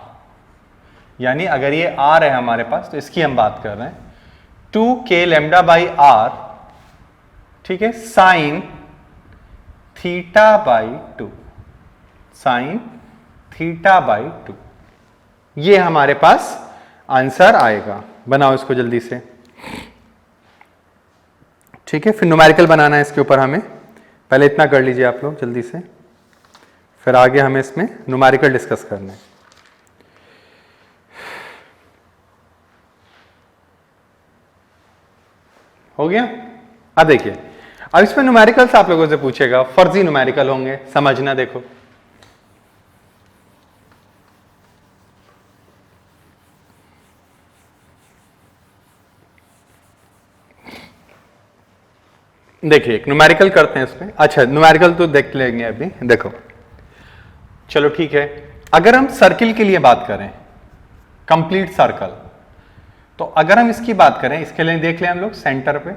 यानी अगर ये R है हमारे पास, तो इसकी हम बात कर रहे हैं 2k लैम्डा बाई आर, ठीक है, sine theta by 2, sine theta by 2। ये हमारे पास आंसर आएगा। बनाओ इसको जल्दी से, ठीक है। फिर न्यूमेरिकल बनाना है इसके ऊपर हमें, पहले इतना कर लीजिए आप लोग जल्दी से, फिर आगे हमें इसमें न्यूमेरिकल डिस्कस करना है। हो गया। अब देखिए, अब इसमें न्यूमेरिकल्स आप लोगों से पूछेगा, फर्जी न्यूमेरिकल होंगे, समझना। देखो देखिए एक न्यूमेरिकल करते हैं इसमें। अच्छा न्यूमेरिकल तो देख लेंगे अभी। देखो चलो ठीक है, अगर हम सर्किल के लिए बात करें, कंप्लीट सर्कल, तो अगर हम इसकी बात करें, इसके लिए देख लें हम लोग सेंटर पे,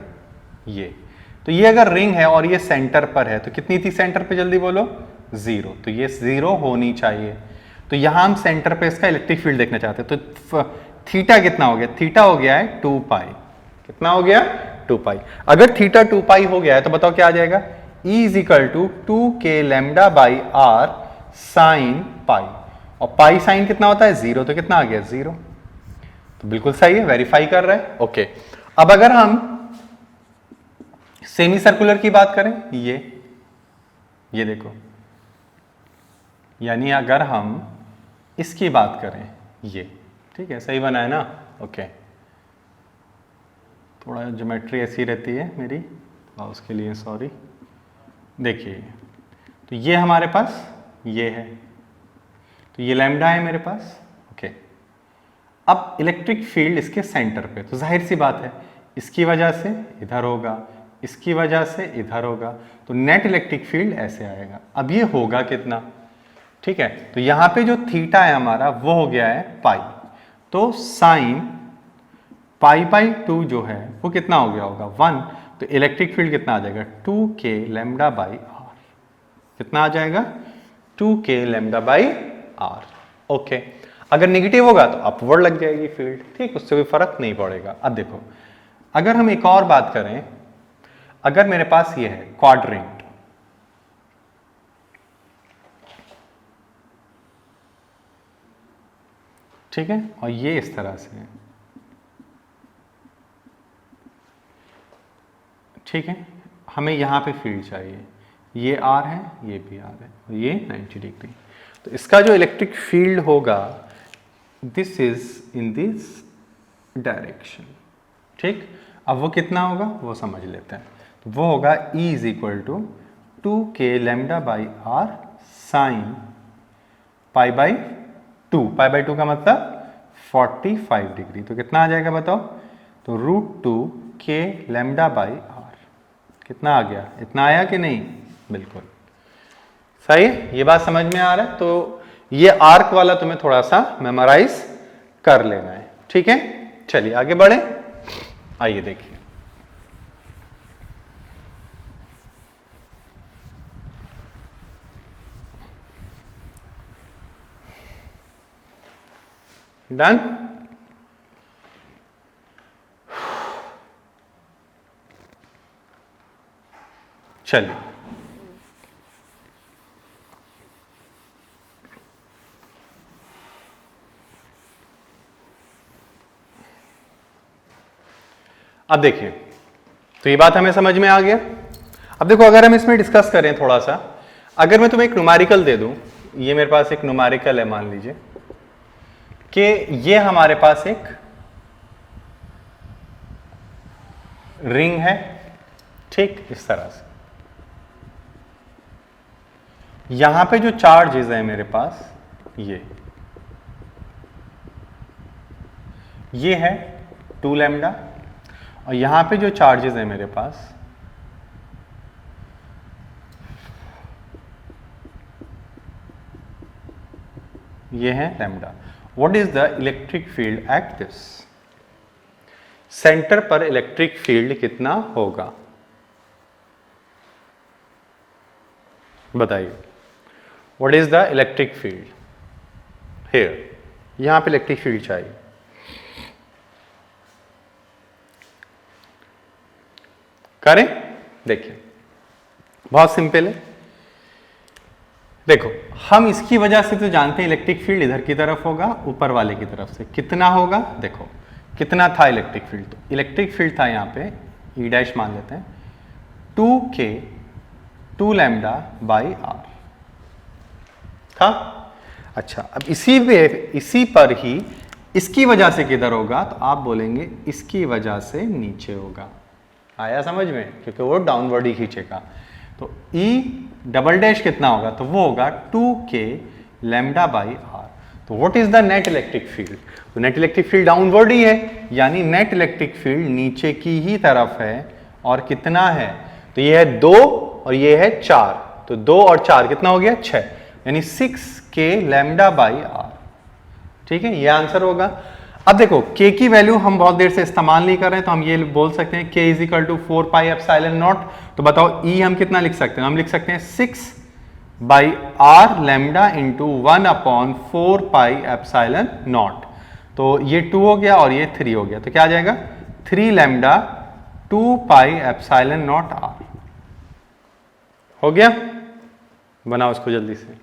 ये तो ये अगर रिंग है और ये सेंटर पर है, तो कितनी थी सेंटर पे, जल्दी बोलो, 0, तो ये 0 होनी चाहिए। तो यहां हम सेंटर पे इसका इलेक्ट्रिक फील्ड देखना चाहते हैं, तो थीटा कितना हो गया? थीटा हो गया है 2 पाई। कितना हो गया? 2 पाई। अगर थीटा 2 पाई हो गया है तो बताओ क्या आ जाएगा? E is equal to 2k lambda by R sine pi, और पाई साइन कितना होता है? 0, तो कितना आ गया? 0। तो बिल्कुल सही है, वेरीफाई कर रहे हैं। ओके, अब अगर हम सेमी सर्कुलर की बात करें, ये देखो, यानी अगर हम इसकी बात करें, ये ठीक है, सही बना है ना? ओके, थोड़ा ज्योमेट्री ऐसी रहती है मेरी, और उसके लिए सॉरी। देखिए, तो ये हमारे पास ये है, तो ये लैम्डा है मेरे पास। ओके, अब इलेक्ट्रिक फील्ड इसके सेंटर पे, तो जाहिर सी बात है इसकी वजह से इधर होगा, इसकी वजह से इधर होगा, तो नेट इलेक्ट्रिक फील्ड ऐसे आएगा। अब ये होगा कितना? ठीक है, तो यहां पे जो थीटा है हमारा वो हो गया है पाई, तो साइन पाई बाई 2 जो है वो कितना हो गया होगा? 1। तो इलेक्ट्रिक फील्ड कितना आ जाएगा? 2k lambda by are. कितना आ जाएगा? 2k lambda by R. Okay, अगर नेगेटिव होगा तो अपवर्ड लग जाएगी फील्ड, ठीक, उससे कोई फर्क नहीं पड़ेगा। अब देखो, अगर हम एक और बात करें, अगर मेरे पास ये है क्वाड्रेंट, ठीक है, और ये इस तरह से है, ठीक है, हमें यहां पे फील्ड चाहिए, ये आर है, ये भी आर है, और ये 90 डिग्री। तो इसका जो इलेक्ट्रिक फील्ड होगा, this is in this direction, ठीक। अब वो कितना होगा वो समझ लेते हैं। तो वो होगा E is equal to 2k lambda by R sine pi by 2। Pi by 2 का मतलब 45 डिग्री। तो कितना आ जाएगा बताओ? तो √2k लैम्डा बाई आर। कितना आ गया? इतना आया कि नहीं? बिल्कुल सही है, ये बात समझ में आ रहा है। तो ये आर्क वाला तुम्हें थोड़ा सा मेमोराइज कर लेना है, ठीक है। चलिए आगे बढ़े, आइए देखिए। डन। चलिए अब देखिए, तो ये बात हमें समझ में आ गया। अब देखो, अगर हम इसमें डिस्कस करें थोड़ा सा, अगर मैं तुम्हें एक न्यूमेरिकल दे दूं, ये मेरे पास एक न्यूमेरिकल है, मान लीजिए कि ये हमारे पास एक रिंग है, ठीक, इस तरह से। यहां पे जो चार्जेस है मेरे पास, ये है 2 लैम्डा, और यहां पे जो चार्जेस है मेरे पास, ये है lambda. What is the electric field at this? Centre पर इलेक्ट्रिक फील्ड कितना होगा बताइए। What is the electric field here? यहां पे इलेक्ट्रिक फील्ड चाहिए। करें, देखिए बहुत सिंपल है। देखो, हम इसकी वजह से तो जानते हैं इलेक्ट्रिक फील्ड इधर की तरफ होगा, ऊपर वाले की तरफ से। कितना होगा? देखो कितना था इलेक्ट्रिक फील्ड, तो इलेक्ट्रिक फील्ड था यहां पे ई डैश मान लेते हैं 2k 2 लैम्डा बाई आर था। अच्छा, अब इसी पर ही इसकी वजह से किधर होगा? तो आप बोलेंगे इसकी वजह से नीचे होगा। आया समझ में? क्योंकि वो डाउनवर्ड ही खींचेगा। तो E डबल डैश कितना होगा? तो वो होगा 2k लैम्डा बाई आर। तो what is the net electric field? तो नेट इलेक्ट्रिक फील्ड डाउनवर्ड ही है, यानी नेट इलेक्ट्रिक फील्ड नीचे की ही तरफ है। और कितना है? तो ये है 2 और ये है 4, तो 2 और 4 कितना हो गया? 6, यानी 6k लैम्डा बाई आर। ठीक है, ये आंसर होगा। अब देखो, k की वैल्यू हम बहुत देर से इस्तेमाल नहीं कर रहे हैं, तो हम ये बोल सकते हैं k = 4 पाई एप्सिलॉन नॉट। तो बताओ E हम कितना लिख सकते हैं? हम लिख सकते हैं 6 by R lambda into 1/4 pi epsilon naught. तो ये 2 हो गया और ये 3 हो गया, तो क्या आ जाएगा 3 lambda 2 pi epsilon naught R. हो गया, बनाओ इसको जल्दी से।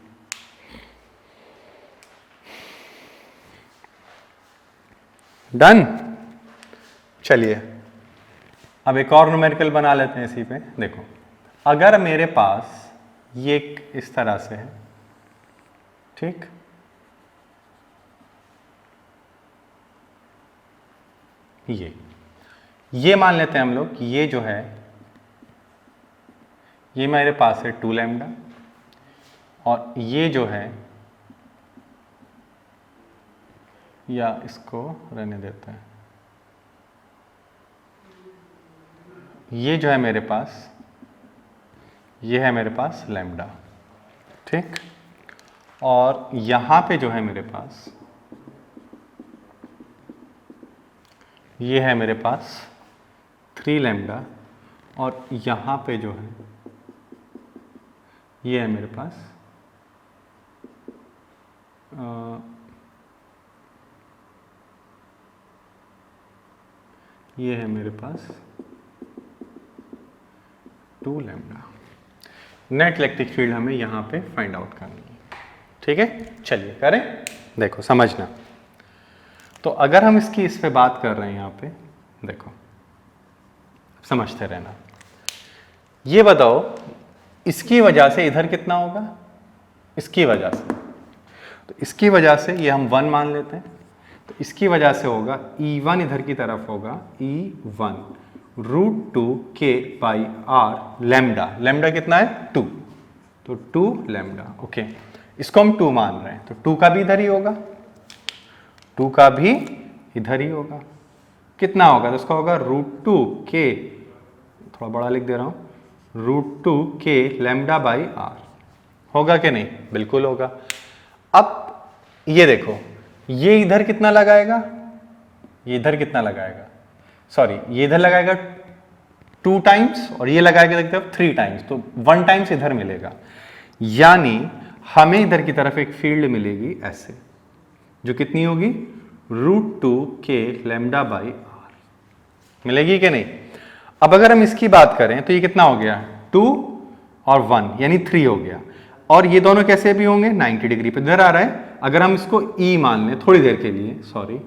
डन। चलिए अब एक और न्यूमेरिकल बना लेते हैं इसी पे। देखो अगर मेरे पास ये इस तरह से है, ठीक, ये मान लेते हैं हम लोग कि ये जो है ये मेरे पास है 2 लैम्डा और ये जो है, या इसको रहने देते हैं, ये जो है मेरे पास, ये है मेरे पास लैम्डा, ठीक, और यहां पे जो है मेरे पास, ये है मेरे पास 3 लैम्डा और यहां पे जो है ये है मेरे पास ये है मेरे पास 2 लैम्डा। नेट इलेक्ट्रिक फील्ड हमें यहाँ पे फाइंड आउट करनी है, ठीक है। चलिए करें, देखो समझना। तो अगर हम इसकी इस पे बात कर रहे हैं यहाँ पे, देखो समझते रहना। ये बताओ इसकी वजह से इधर कितना होगा, इसकी वजह से, तो इसकी वजह से ये हम 1 मान लेते हैं, तो इसकी वजह से होगा E1 इधर की तरफ होगा E1 √2 K by R lambda. Lambda कितना है 2, तो 2 लैम्डा, ओके। इसको हम 2 मान रहे हैं, तो 2 का भी इधर ही होगा, 2 का भी इधर ही होगा। कितना होगा, तो उसका होगा √2 K, थोड़ा बड़ा लिख दे रहा हूं, √2 K लैम्डा बाई आर। होगा कि नहीं, बिल्कुल होगा। अब ये देखो, ये इधर कितना लगाएगा, ये इधर कितना लगाएगा, सॉरी ये इधर लगाएगा 2 टाइम्स और ये लगाएगा देखते हो 3 टाइम्स, तो 1 टाइम्स इधर मिलेगा। यानी हमें इधर की तरफ एक फील्ड मिलेगी ऐसे, जो कितनी होगी √2 K लैम्डा बाई आर, मिलेगी कि नहीं। अब अगर हम इसकी बात करें तो ये कितना हो गया 2 और 1 यानी 3 हो गया, और ये दोनों कैसे भी होंगे 90 डिग्री पे इधर आ रहा है। अगर हम इसको E मान लें थोड़ी देर के लिए, सॉरी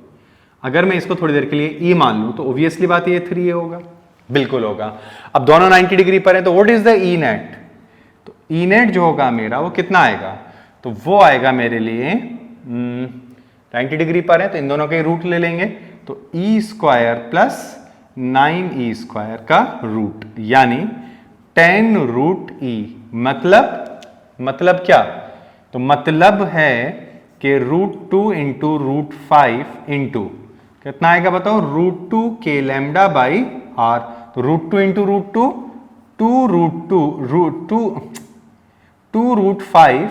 अगर मैं इसको थोड़ी देर के लिए E मान लूं तो ऑब्वियसली बात ये 3 होगा, बिल्कुल होगा। अब दोनों 90 डिग्री पर है, तो what is the E net, तो E नेट जो होगा मेरा वो कितना आएगा, तो वो आएगा मेरे लिए 90 डिग्री पर है तो इन दोनों के रूट ले लेंगे, तो E² प्लस 9E² का रूट, यानी 10√E। मतलब क्या, तो मतलब है कि √2 इंटू √5 इंटू कितना आएगा बताओ √2 K लैम्डा बाई आर। तो √2 into √2 2√5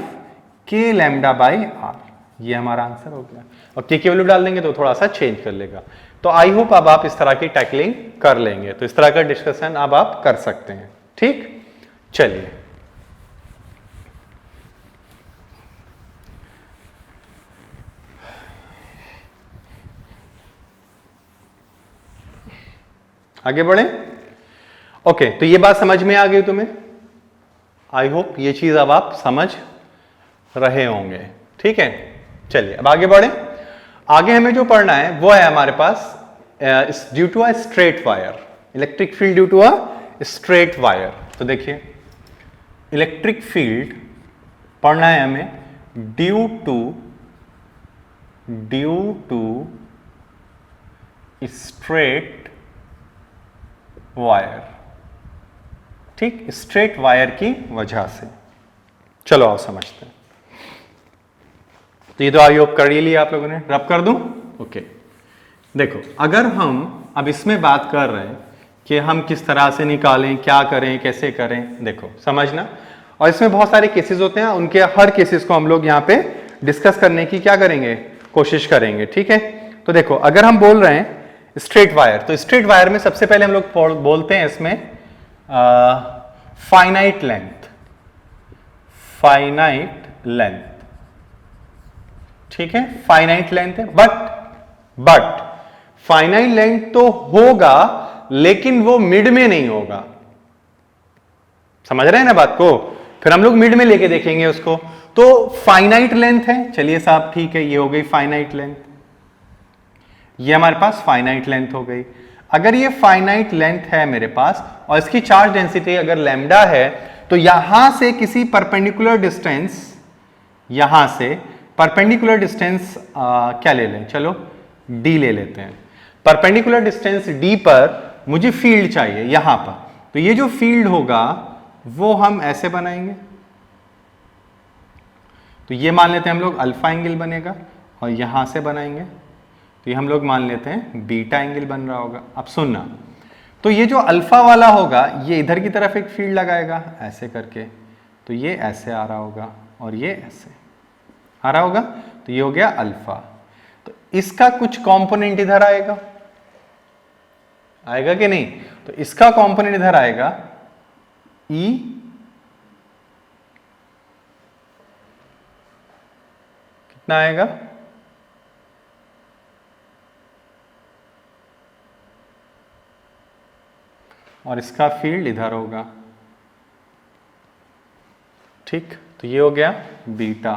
K lambda by R, ये हमारा आंसर हो गया। और K की वैल्यू डाल देंगे तो थोड़ा सा चेंज कर लेगा। तो आई होप अब आप इस तरह की टैकलिंग कर लेंगे, तो इस तरह का डिस्कशन अब आप कर सकते हैं, ठीक। चलिए आगे बढ़े। ओके, तो ये बात समझ में आ गई तुम्हें, आई होप ये चीज अब आप समझ रहे होंगे, ठीक है। चलिए अब आगे बढ़े। आगे हमें जो पढ़ना है वो है हमारे पास due to a straight wire, electric field due to a straight wire. तो देखिए इलेक्ट्रिक फील्ड पढ़ना है हमें ड्यू टू स्ट्रेट वायर, ठीक, स्ट्रेट वायर की वजह से। चलो आओ समझते हैं। तो ये तो आई होप कर ही लिया आप लोगों ने, रब कर दूं, ओके। देखो अगर हम अब इसमें बात कर रहे हैं कि हम किस तरह से निकालें, क्या करें, कैसे करें, देखो समझना। और इसमें बहुत सारे केसेस होते हैं, उनके हर केसेस को हम लोग यहाँ पे डिस्कस करने की क्या करेंगे, कोशिश करेंगे, ठीक है। तो देखो अगर हम बोल रहे हैं स्ट्रेट वायर, तो स्ट्रेट वायर में सबसे पहले हम लोग बोलते हैं इसमें फाइनाइट फाइनाइट लेंथ, ठीक है, फाइनाइट लेंथ है, बट फाइनाइट लेंथ तो होगा लेकिन वो मिड में नहीं होगा। समझ रहे हैं ना बात को? फिर हम लोग मिड में लेके देखेंगे उसको। तो फाइनाइट लेंथ है, चलिए साहब ठीक है, ये हो गई फाइनाइट लेंथ, ये हमारे पास फाइनाइट लेंथ हो गई। अगर ये फाइनाइट लेंथ है मेरे पास और इसकी चार्ज डेंसिटी अगर लैम्डा है, तो यहां से किसी परपेंडिकुलर डिस्टेंस, यहां से परपेंडिकुलर डिस्टेंस क्या ले लें, चलो d ले लेते हैं। परपेंडिकुलर डिस्टेंस d पर मुझे फील्ड चाहिए यहां पर, तो ये जो फील्ड होगा वो हम ऐसे बनाएंगे। तो ये मान लेते हैं हम लोग अल्फा एंगल बनेगा, और यहां से बनाएंगे तो ये हम लोग मान लेते हैं बीटा एंगल बन रहा होगा। अब सुनना, तो ये जो अल्फा वाला होगा ये इधर की तरफ एक फील्ड लगाएगा ऐसे करके, तो ये ऐसे आ रहा होगा और ये ऐसे आ रहा होगा, तो ये हो गया अल्फा। तो इसका कुछ कंपोनेंट इधर आएगा, आएगा कि नहीं? तो इसका कंपोनेंट इधर आएगा E, कितना आएगा? और इसका फील्ड इधर होगा, ठीक। तो ये हो गया बीटा,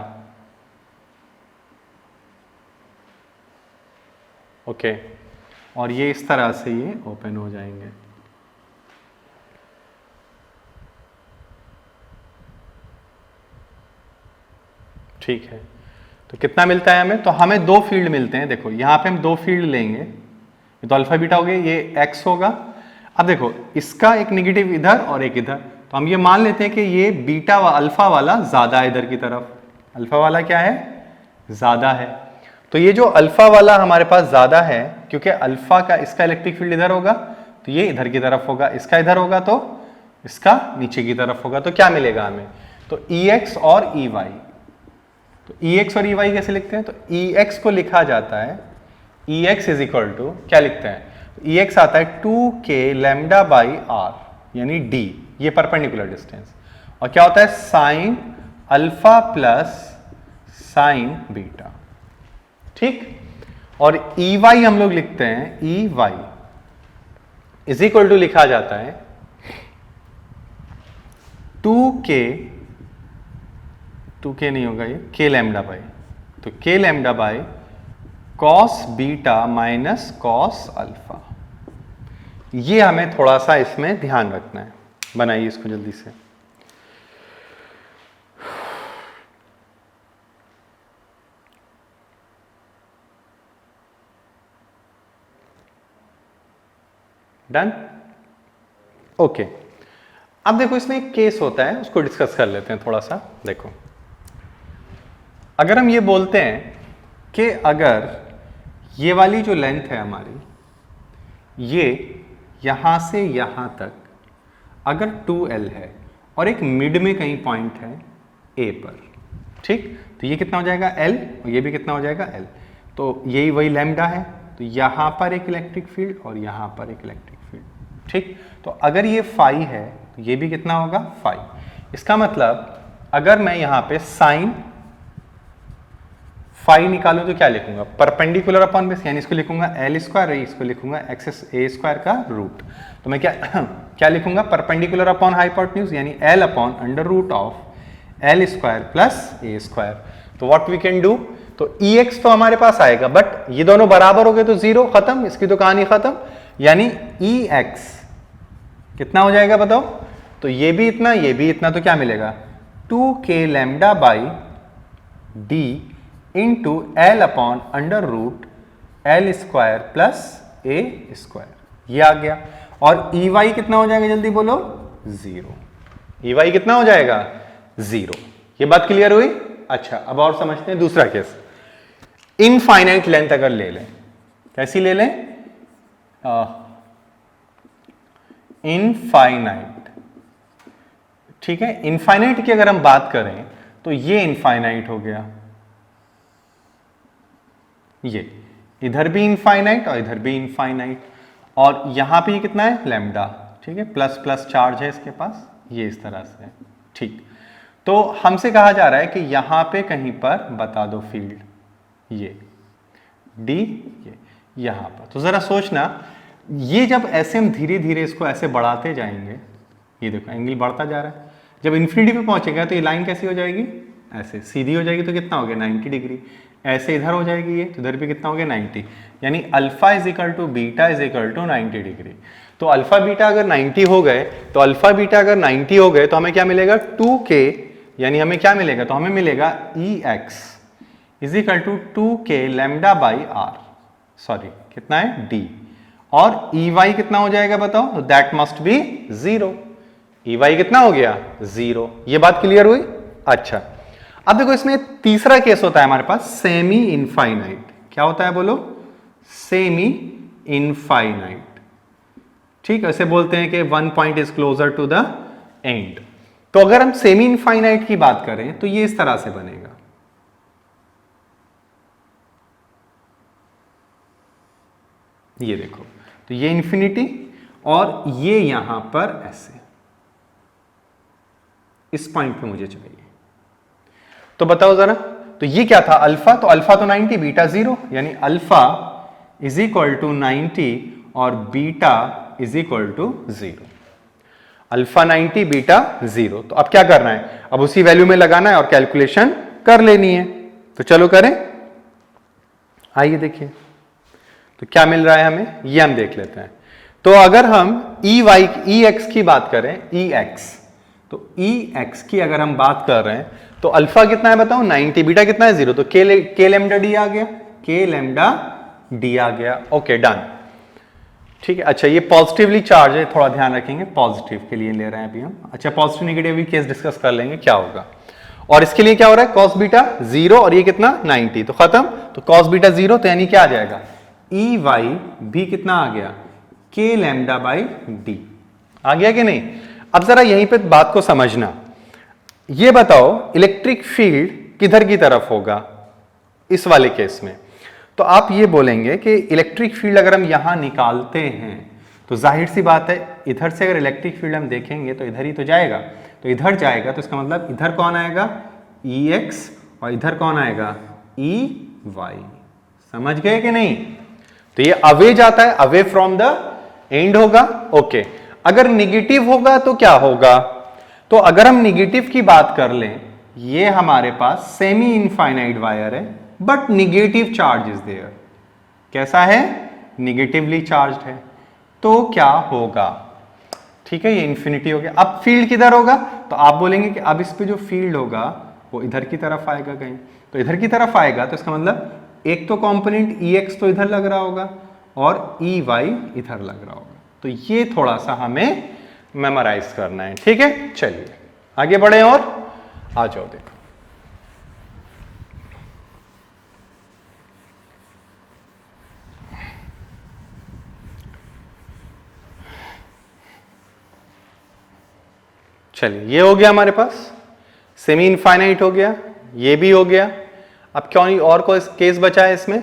ओके। और ये इस तरह से ये ओपन हो जाएंगे, ठीक है। तो कितना मिलता है हमें? तो हमें दो फील्ड मिलते हैं। देखो यहां पे हम दो फील्ड लेंगे, ये तो अल्फा बीटा हो गया, ये एक्स होगा। अब देखो इसका एक नेगेटिव इधर और एक इधर, तो हम ये मान लेते हैं कि ये बीटा व अल्फा वाला ज्यादा है इधर की तरफ, अल्फा वाला क्या है? ज्यादा है। तो ये जो अल्फा वाला हमारे पास ज्यादा है, क्योंकि अल्फा का इसका इलेक्ट्रिक फील्ड इधर होगा, तो ये इधर की तरफ होगा, इसका इधर होगा तो इसका नीचे की तरफ होगा। तो क्या मिलेगा हमें? तो EX और EY। तो EX और EY कैसे लिखते हैं? तो EX को लिखा जाता है, EX इज इक्वल टू क्या लिखते हैं? EX आता है 2k लैम्डा बाई r, यानी d, ये परपेंडिकुलर डिस्टेंस, और क्या होता है? Sine alpha plus sign beta, ठीक। और EY हम लोग लिखते हैं, EY इज इक्वल टू लिखा जाता है 2k नहीं होगा ये, k लैम्डा बाई, तो k lambda by cos beta minus cos alpha. ये हमें थोड़ा सा इसमें ध्यान रखना है। बनाइए इसको जल्दी से। Done, okay. अब देखो इसमें एक केस होता है, उसको डिस्कस कर लेते हैं थोड़ा सा। देखो अगर हम ये बोलते हैं कि अगर ये वाली जो लेंथ है हमारी, ये यहां से यहां तक अगर 2l है और एक मिड में कहीं पॉइंट है a पर, ठीक, तो ये कितना हो जाएगा? l, और ये भी कितना हो जाएगा? l। तो यही वही लैम्डा है, तो यहां पर एक इलेक्ट्रिक फील्ड और यहां पर एक इलेक्ट्रिक फील्ड, ठीक। तो अगर ये फाई है तो ये भी कितना होगा? फाई। इसका मतलब अगर मैं यहां पे साइन फाई निकालूं तो क्या लिखूंगा? परपेंडिकुलर अपॉन बेस, यानी इसको लिखूंगा l स्क्वायर, इसको लिखूंगा x a स्क्वायर का रूट। तो मैं क्या लिखूंगा? परपेंडिकुलर अपॉन हाइपोटेन्यूज, यानी l upon under root of l square plus a square. तो व्हाट वी कैन डू? तो EX तो हमारे पास आएगा, बट ये दोनों बराबर हो गए तो जीरो, खत्म, इसकी तो कहानी खत्म। यानी EX कितना हो जाएगा बताओ? तो ये भी इतना, ये भी इतना, तो क्या मिलेगा? 2k lambda by d into L upon under root L square plus A square, ये आ गया। और EY कितना हो जाएगा? जल्दी बोलो, 0। EY कितना हो जाएगा? 0। ये बात क्लियर हुई? अच्छा, अब और समझते हैं दूसरा केस। इनफाइनाइट लेंथ अगर ले लें, कैसी ले लें? इनफाइनाइट, ठीक है। इनफाइनाइट की अगर हम बात करें तो ये इनफाइनाइट हो गया, ये इधर भी इनफाइनाइट और इधर भी इनफाइनाइट, और यहां पे ये कितना है? लैम्डा, ठीक है, प्लस प्लस चार्ज है इसके पास, ये इस तरह से, ठीक। तो हमसे कहा जा रहा है कि यहां पे कहीं पर बता दो फील्ड, ये डी, ये यहां पर। तो जरा सोचना, ये जब ऐसे हम धीरे धीरे इसको ऐसे बढ़ाते जाएंगे, ये देखो एंगल बढ़ता जा रहा है, जब इन्फिनिटी पे पहुंचेगा तो ये लाइन कैसी हो जाएगी, ऐसे सीधी हो जाएगी। तो कितना हो गया 90 डिग्री। ऐसे इधर हो जाएगी ये, तो इधर भी कितना हो गया 90, यानी alpha is equal to beta is equal to 90 degree. तो अल्फा बीटा अगर 90 हो गए, तो अल्फा बीटा अगर 90 हो गए तो हमें क्या मिलेगा 2k, यानी हमें क्या मिलेगा, तो हमें मिलेगा EX is equal to 2k lambda by R, sorry कितना है d, और EY कितना हो जाएगा बताओ, तो दैट मस्ट बी 0। EY कितना हो गया 0। ये बात क्लियर हुई। अच्छा, अब देखो इसमें तीसरा केस होता है हमारे पास, सेमी इनफाइनाइट। क्या होता है बोलो, सेमी इनफाइनाइट। ठीक है, ऐसे बोलते हैं कि one point is closer to the end. तो अगर हम सेमी इनफाइनाइट की बात करें तो ये इस तरह से बनेगा, ये देखो, तो ये इंफिनिटी और ये यहां पर ऐसे, इस पॉइंट पे मुझे चाहिए। तो बताओ जरा, तो ये क्या था अल्फा, तो अल्फा तो 90, बीटा 0, यानी अल्फा इज इक्वल टू 90 और beta is equal to 0। Alpha 90 beta 0। तो अब क्या करना है, अब उसी वैल्यू में लगाना है और कैलकुलेशन कर लेनी है। तो चलो करें, आइए देखिए तो क्या मिल रहा है हमें, ये हम देख लेते हैं। तो अगर हम EX की बात करें, EX, तो EX की अगर हम बात कर रहे हैं तो अल्फा कितना है बताओ 90, बीटा कितना है 0, तो के लैम्डा डी आ गया, के लैम्डा डी आ गया। ओके डन, ठीक है। अच्छा, ये पॉजिटिवली चार्ज है, थोड़ा ध्यान रखेंगे, पॉजिटिव के लिए ले रहे हैं अभी हम। अच्छा, पॉजिटिव नेगेटिव भी केस डिस्कस कर लेंगे क्या होगा। और इसके लिए क्या हो रहा है, कॉस बीटा 0 और ये कितना 90, तो खत्म। तो कॉस बीटा 0, तो यानी क्या आ जाएगा, EY भी कितना आ गया, के लैम्डा बाई डी आ गया कि नहीं। अब जरा यहीं पे बात को समझना, ये बताओ इलेक्ट्रिक फील्ड किधर की तरफ होगा इस वाले केस में। तो आप ये बोलेंगे कि इलेक्ट्रिक फील्ड अगर हम यहां निकालते हैं तो जाहिर सी बात है, इधर से अगर इलेक्ट्रिक फील्ड हम देखेंगे तो इधर ही तो जाएगा, तो इधर जाएगा, तो इसका मतलब इधर कौन आएगा EX और इधर कौन आएगा EY। समझ गए कि नहीं। तो ये अवे जाता है, अवे फ्रॉम द एंड होगा। ओके, अगर निगेटिव होगा तो क्या होगा, तो अगर हम निगेटिव की बात कर लें, ये हमारे पास सेमी इनफाइनाइट वायर है but negative charge is there. कैसा है, निगेटिवली चार्ज्ड है, तो क्या होगा, ठीक है, ये इंफिनिटी हो गया। अब फील्ड किधर होगा, तो आप बोलेंगे कि अब इस पे जो फील्ड होगा वो इधर की तरफ आएगा कहीं, तो इधर की तरफ आएगा, तो इसका मतलब एक तो कंपोनेंट EX तो इधर लग रहा होगा और EY इधर लग रहा होगा। तो ये थोड़ा सा हमें मेमोराइज करना है, ठीक है। चलिए आगे बढ़े और आ जाओ, देखो चलिए, ये हो गया हमारे पास, सेमी इनफाइनाइट हो गया, ये भी हो गया। अब क्यों नहीं और कोई केस बचा है इसमें,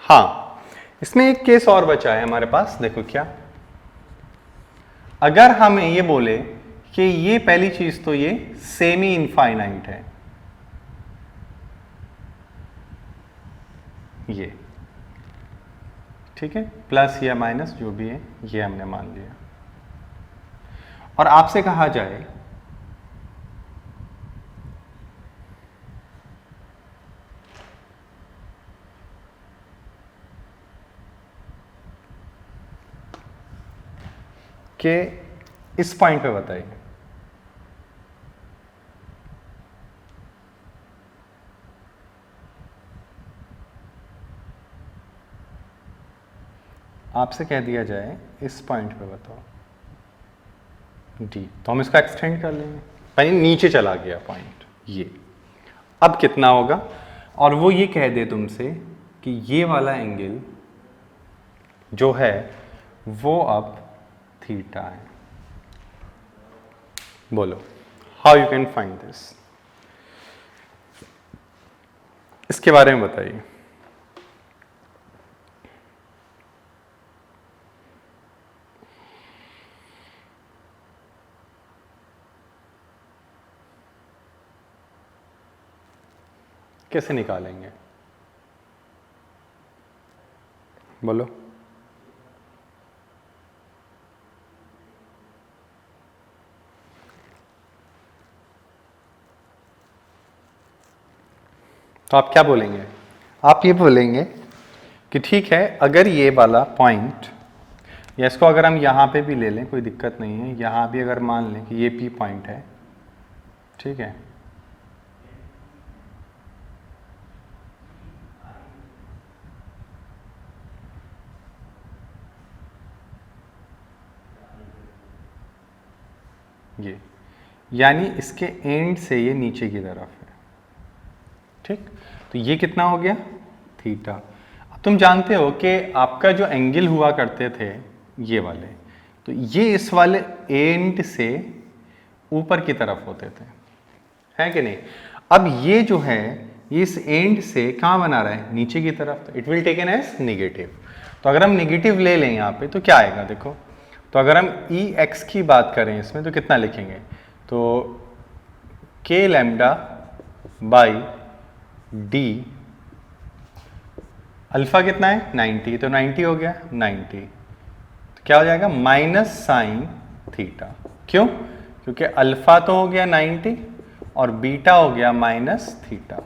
हाँ इसमें एक केस और बचा है हमारे पास। देखो क्या, अगर हमें ये बोले कि ये पहली चीज तो ये सेमी इनफाइनाइट है, ये ठीक है, प्लस या माइनस जो भी है ये हमने मान लिया, और आपसे कहा जाए कि इस पॉइंट पे बताइए, आपसे कह दिया जाए इस पॉइंट पे बताओ D, तो हम इसका एक्सटेंड कर लेंगे, यानी नीचे चला गया पॉइंट ये। अब कितना होगा, और वो ये कह दे तुमसे कि ये वाला एंगल जो है वो अब थीटा है। बोलो how you can find this, इसके बारे में बताइए। कैसे निकालेंगे, बोलो। तो आप क्या बोलेंगे, आप ये बोलेंगे कि ठीक है, अगर ये वाला पॉइंट, या इसको अगर हम यहाँ पे भी ले लें कोई दिक्कत नहीं है, यहाँ भी अगर मान लें कि ये P पॉइंट है, ठीक है, ये यानी इसके एंड से ये नीचे की तरफ है, ठीक। तो ये कितना हो गया, थीटा। अब तुम जानते हो कि आपका जो एंगल हुआ करते थे ये वाले, तो ये इस वाले एंड से ऊपर की तरफ होते थे, है कि नहीं। अब ये जो है ये इस एंड से कहाँ बना रहा है, नीचे की तरफ, तो it will taken as negative. तो अगर हम नेगेटिव ले लें यहाँ पे तो क्या आएगा, देखो। तो अगर हम ई एक्स की बात करें इसमें तो कितना लिखेंगे, तो के लैम्डा बाई डी, अल्फा कितना है 90, तो 90 हो गया 90, तो क्या हो जाएगा माइनस साइन थीटा। क्यों, क्योंकि अल्फा तो हो गया 90 और बीटा हो गया माइनस थीटा।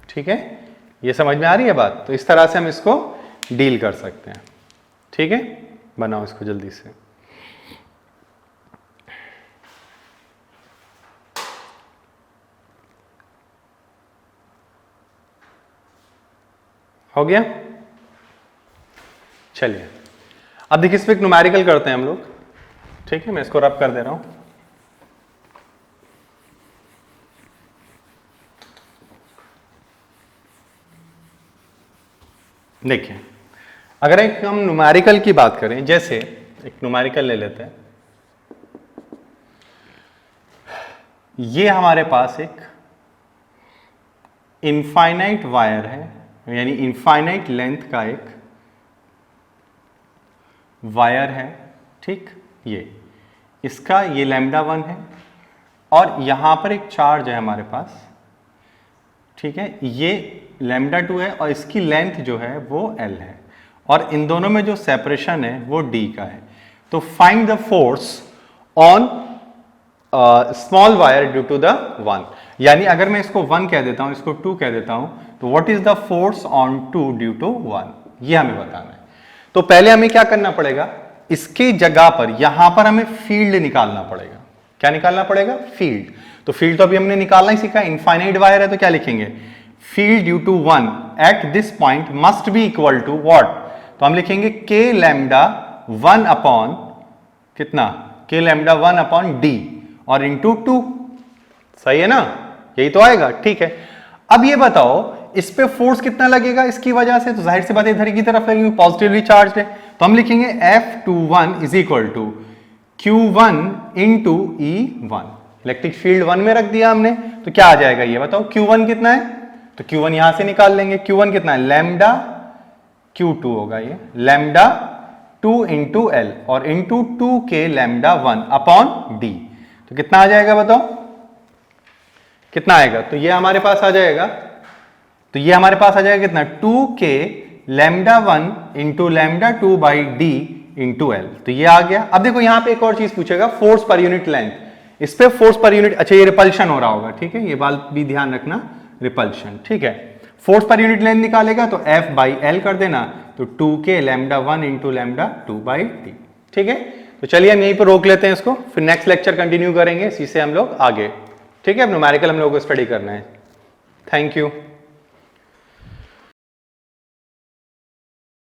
ठीक है, ये समझ में आ रही है बात। तो इस तरह से हम इसको डील कर सकते हैं। ठीक है, बनाओ इसको जल्दी से। हो गया, चलिए अब देखिए इस पे एक न्यूमेरिकल करते हैं हम लोग। ठीक है, मैं इसको रब कर दे रहा हूं। देखिए अगर एक हम न्यूमेरिकल की बात करें, जैसे एक न्यूमेरिकल ले लेते हैं, ये हमारे पास एक इनफाइनाइट वायर है, यानी इनफाइनाइट लेंथ का एक वायर है। ठीक, ये इसका ये λ1 है और यहां पर एक चार्ज है हमारे पास। ठीक है, ये λ2 है और इसकी लेंथ जो है वो l है और इन दोनों में जो सेपरेशन है वो d का है। तो find the force on small wire due to the 1, यानी अगर मैं इसको 1 कह देता हूं, इसको 2 कह देता हूं, तो what is the force on 2 due to 1, ये हमें बताना है। तो पहले हमें क्या करना पड़ेगा, इसके जगह पर यहां पर हमें फील्ड निकालना पड़ेगा। क्या निकालना पड़ेगा, फील्ड। तो फील्ड तो अभी हमने निकालना ही सीखा, इनफाइनाइट वायर है तो क्या लिखेंगे, field due to 1 at this point must be equal to what, तो हम लिखेंगे k λ1 अपॉन कितना, k λ1 अपॉन d और इंटू 2। सही है ना, यही तो आएगा। ठीक है, अब ये बताओ इस पे फोर्स कितना लगेगा इसकी वजह से, तो जाहिर सी बात है इधर की तरफ लगेगी, पॉजिटिवली चार्ज है। तो हम लिखेंगे F21 is equal to Q1 into E1। Electric field 1 में रख दिया हमने, तो क्या आ जाएगा ये बताओ, Q1 कितना है, तो Q1 यहां से निकाल लेंगे। Q1 कितना है, लैम्डा Q2 होगा, ये लैम्डा 2 इंटू एल और इंटू 2k λ1 अपॉन d। तो कितना आ जाएगा बताओ, कितना आएगा, तो ये हमारे पास आ जाएगा, तो ये हमारे पास आ जाएगा कितना, 2k λ1 into λ2 by d into l. तो ये आ गया। अब देखो यहां पे एक और चीज पूछेगा, फोर्स पर यूनिट लेंथ। इस पे फोर्स पर यूनिट, अच्छा ये रिपल्शन हो रहा होगा, ठीक है, ये बात भी ध्यान रखना, रिपल्शन। ठीक है, फोर्स पर यूनिट लेंथ निकालेगा तो F बाई एल कर देना, तो 2k λ1 इंटू λ2 बाई डी। ठीक है, तो चलिए हम यहीं पर रोक लेते हैं इसको, फिर नेक्स्ट लेक्चर कंटिन्यू करेंगे, इसी से हम लोग आगे। ठीक है, अब न्यूमेरिकल हम लोगों को स्टडी करना है। Thank you.